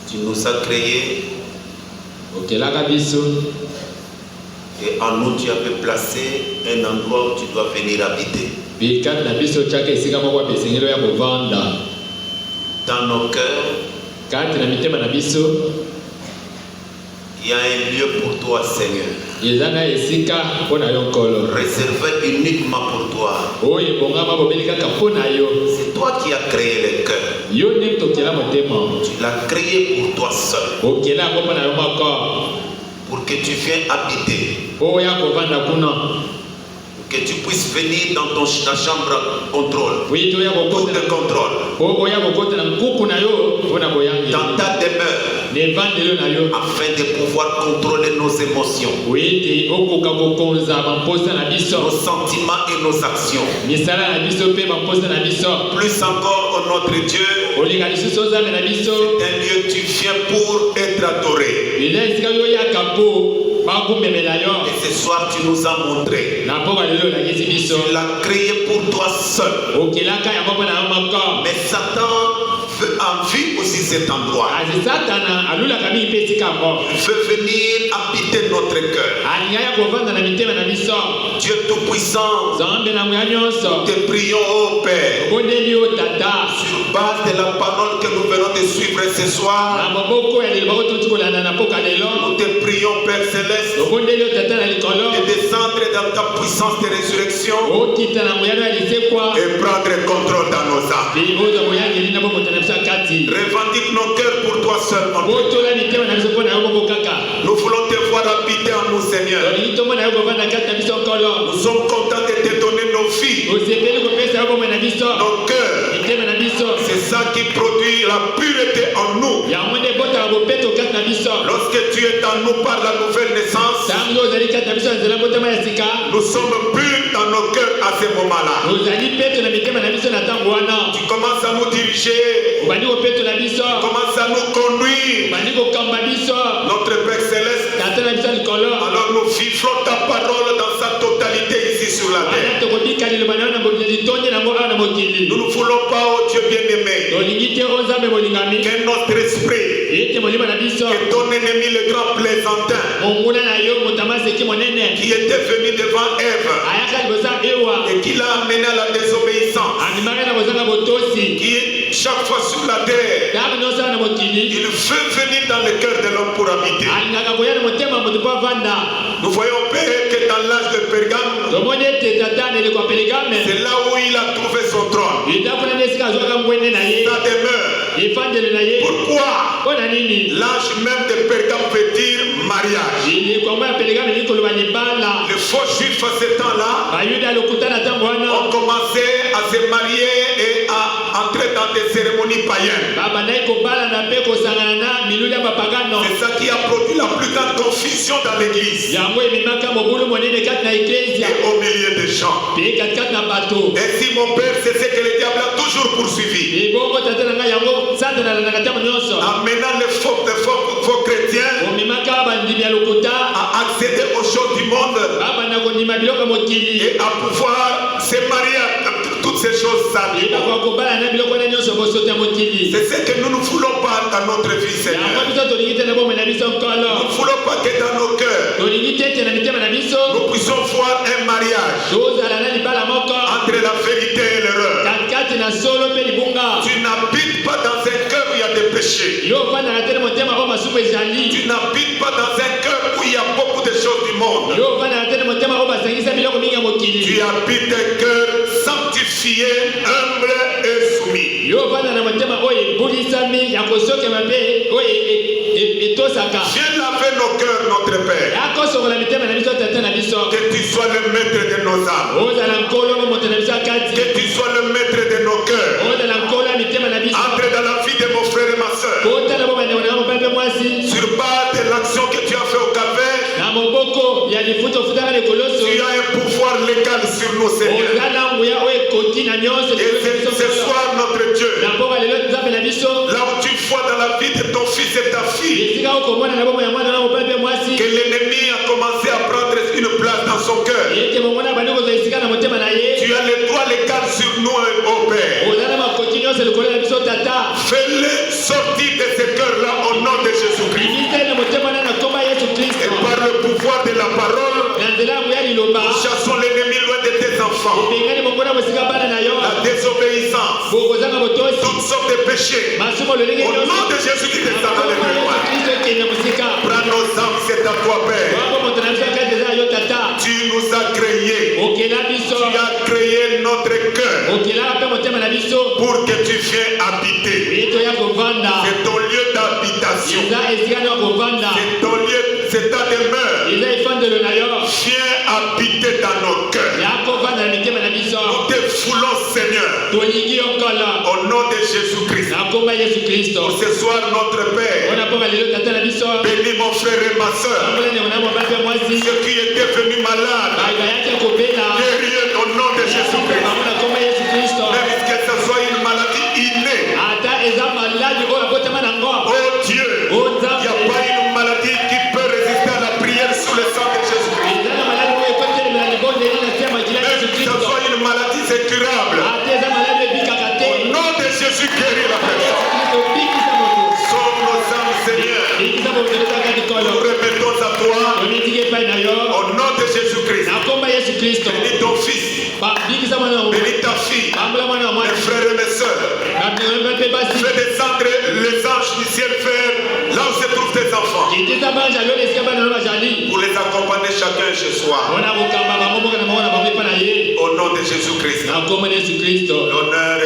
Tu nous as créés. Et en nous, tu avais placé un endroit où tu dois venir habiter. Dans nos cœurs, il y a un lieu pour toi, Seigneur. Réservé uniquement pour toi. C'est toi qui as créé les cœurs. Tu l'as créé pour toi seul. Pour que tu viennes habiter. Que tu puisses venir dans ta chambre contrôle. Pour de contrôle. Dans ta demeure. Afin de pouvoir contrôler nos émotions. Nos sentiments et nos actions. Plus encore, oh notre Dieu, c'est un lieu que tu viens pour être adoré. Et ce soir, tu nous as montré. Tu l'as créé pour toi seul. Mais Satan envie aussi cet endroit. Il veut venir habiter notre cœur. Dieu Tout-Puissant, nous te prions, ô Père, sur base de la parole que nous venons de suivre ce soir. Nous te prions, Père Céleste, de descendre dans ta puissance de résurrection et prendre contrôle dans nos âmes. Revendique nos cœurs pour toi seul. Nous voulons te voir habiter en nous, Seigneur. Nous sommes contents de te donner nos vies, nos cœurs. C'est ça qui produit la pureté en nous. Lorsque tu es en nous par la nouvelle naissance, nous sommes purs dans nos cœurs à ce moment-là. Tu commences à nous diriger. Commence à nous conduire. Notre Père Céleste, alors nous vivons ta parole dans sa totalité ici sur la terre. Nous ne voulons pas, oh Dieu bien-aimé, que notre esprit, que ton ennemi le grand plaisantin, qui était venu devant Ève et qui l'a amené à la désobéissance, qui chaque fois sur la terre, il veut venir dans le cœur de l'homme pour habiter. Nous voyons, Père, que dans l'âge de Pergame, c'est là où il a trouvé son trône, sa demeure. Pourquoi l'âge même de Pergame veut dire mariage? Les faux juifs à ce temps-là ont commencé à se marier et à entrer dans des cérémonies païennes. C'est ça qui a produit la plus grande confusion dans l'église et au milieu des gens. Ainsi, mon Père, c'est ce que le diable a toujours poursuivi, amenant les faux chrétiens à accéder aux choses du monde et à pouvoir se marier à toutes ces choses saines. C'est ce que nous ne voulons pas dans notre vie, Seigneur. Nous ne voulons pas que dans nos cœurs nous puissions voir un mariage entre la vérité et l'erreur. Tu n'habites pas dans un cœur où il y a des péchés. Tu n'habites pas dans un cœur où il y a beaucoup de choses du monde. Tu habites un cœur sanctifié, humble et soumis. Viens laver nos cœurs, notre Père. Que tu sois le maître de nos âmes. Que tu sois le maître de nos cœurs. Entre dans la vie de mon frère et ma soeur. Sur base de l'action que tu as fait au Cap-Vert, tu as un pouvoir légal sur nos Seigneurs. Et ce soir, notre Dieu, là où tu vois dans la vie de ton fils et ta fille que l'ennemi a commencé à prendre une place dans son cœur, tu as le droit légal sur nous, ô Père. Fais-les sortir de ce cœur-là au nom de Jésus-Christ. Et par le pouvoir de la parole, nous chassons l'ennemi loin de tes enfants. La désobéissance, toutes sortes de péchés. Au nom de Jésus-Christ de Satan, prends nos âmes, c'est à toi, Père. Tu nous as créés. Tu as créé notre cœur pour que tu viennes habiter. C'est ton lieu d'habitation. C'est ton lieu, c'est ta demeure. Viens habiter dans nos cœurs. Nous te voulons, Seigneur, au nom de Jésus-Christ. Pour ce soir, notre Père, bénis mon frère et ma soeur, ceux qui étaient venus malades, guéris au nom de Jésus-Christ. Même que ce soit une maladie innée. Oh Dieu, il n'y a pas une maladie qui peut résister à la prière sous le sang de Jésus-Christ. Même que ce soit une maladie, c'est curable. Au nom de Jésus, guéris la personne. Sauve nos âmes, Seigneur. Nous remettons à toi. Au nom de Jésus-Christ. Bénis ton fils. Bénis ta fille. Mes frères et mes soeurs. Fais descendre les anges du ciel faire là où se trouvent tes enfants. Pour les accompagner chacun chez soi. Au nom de Jésus-Christ. L'honneur et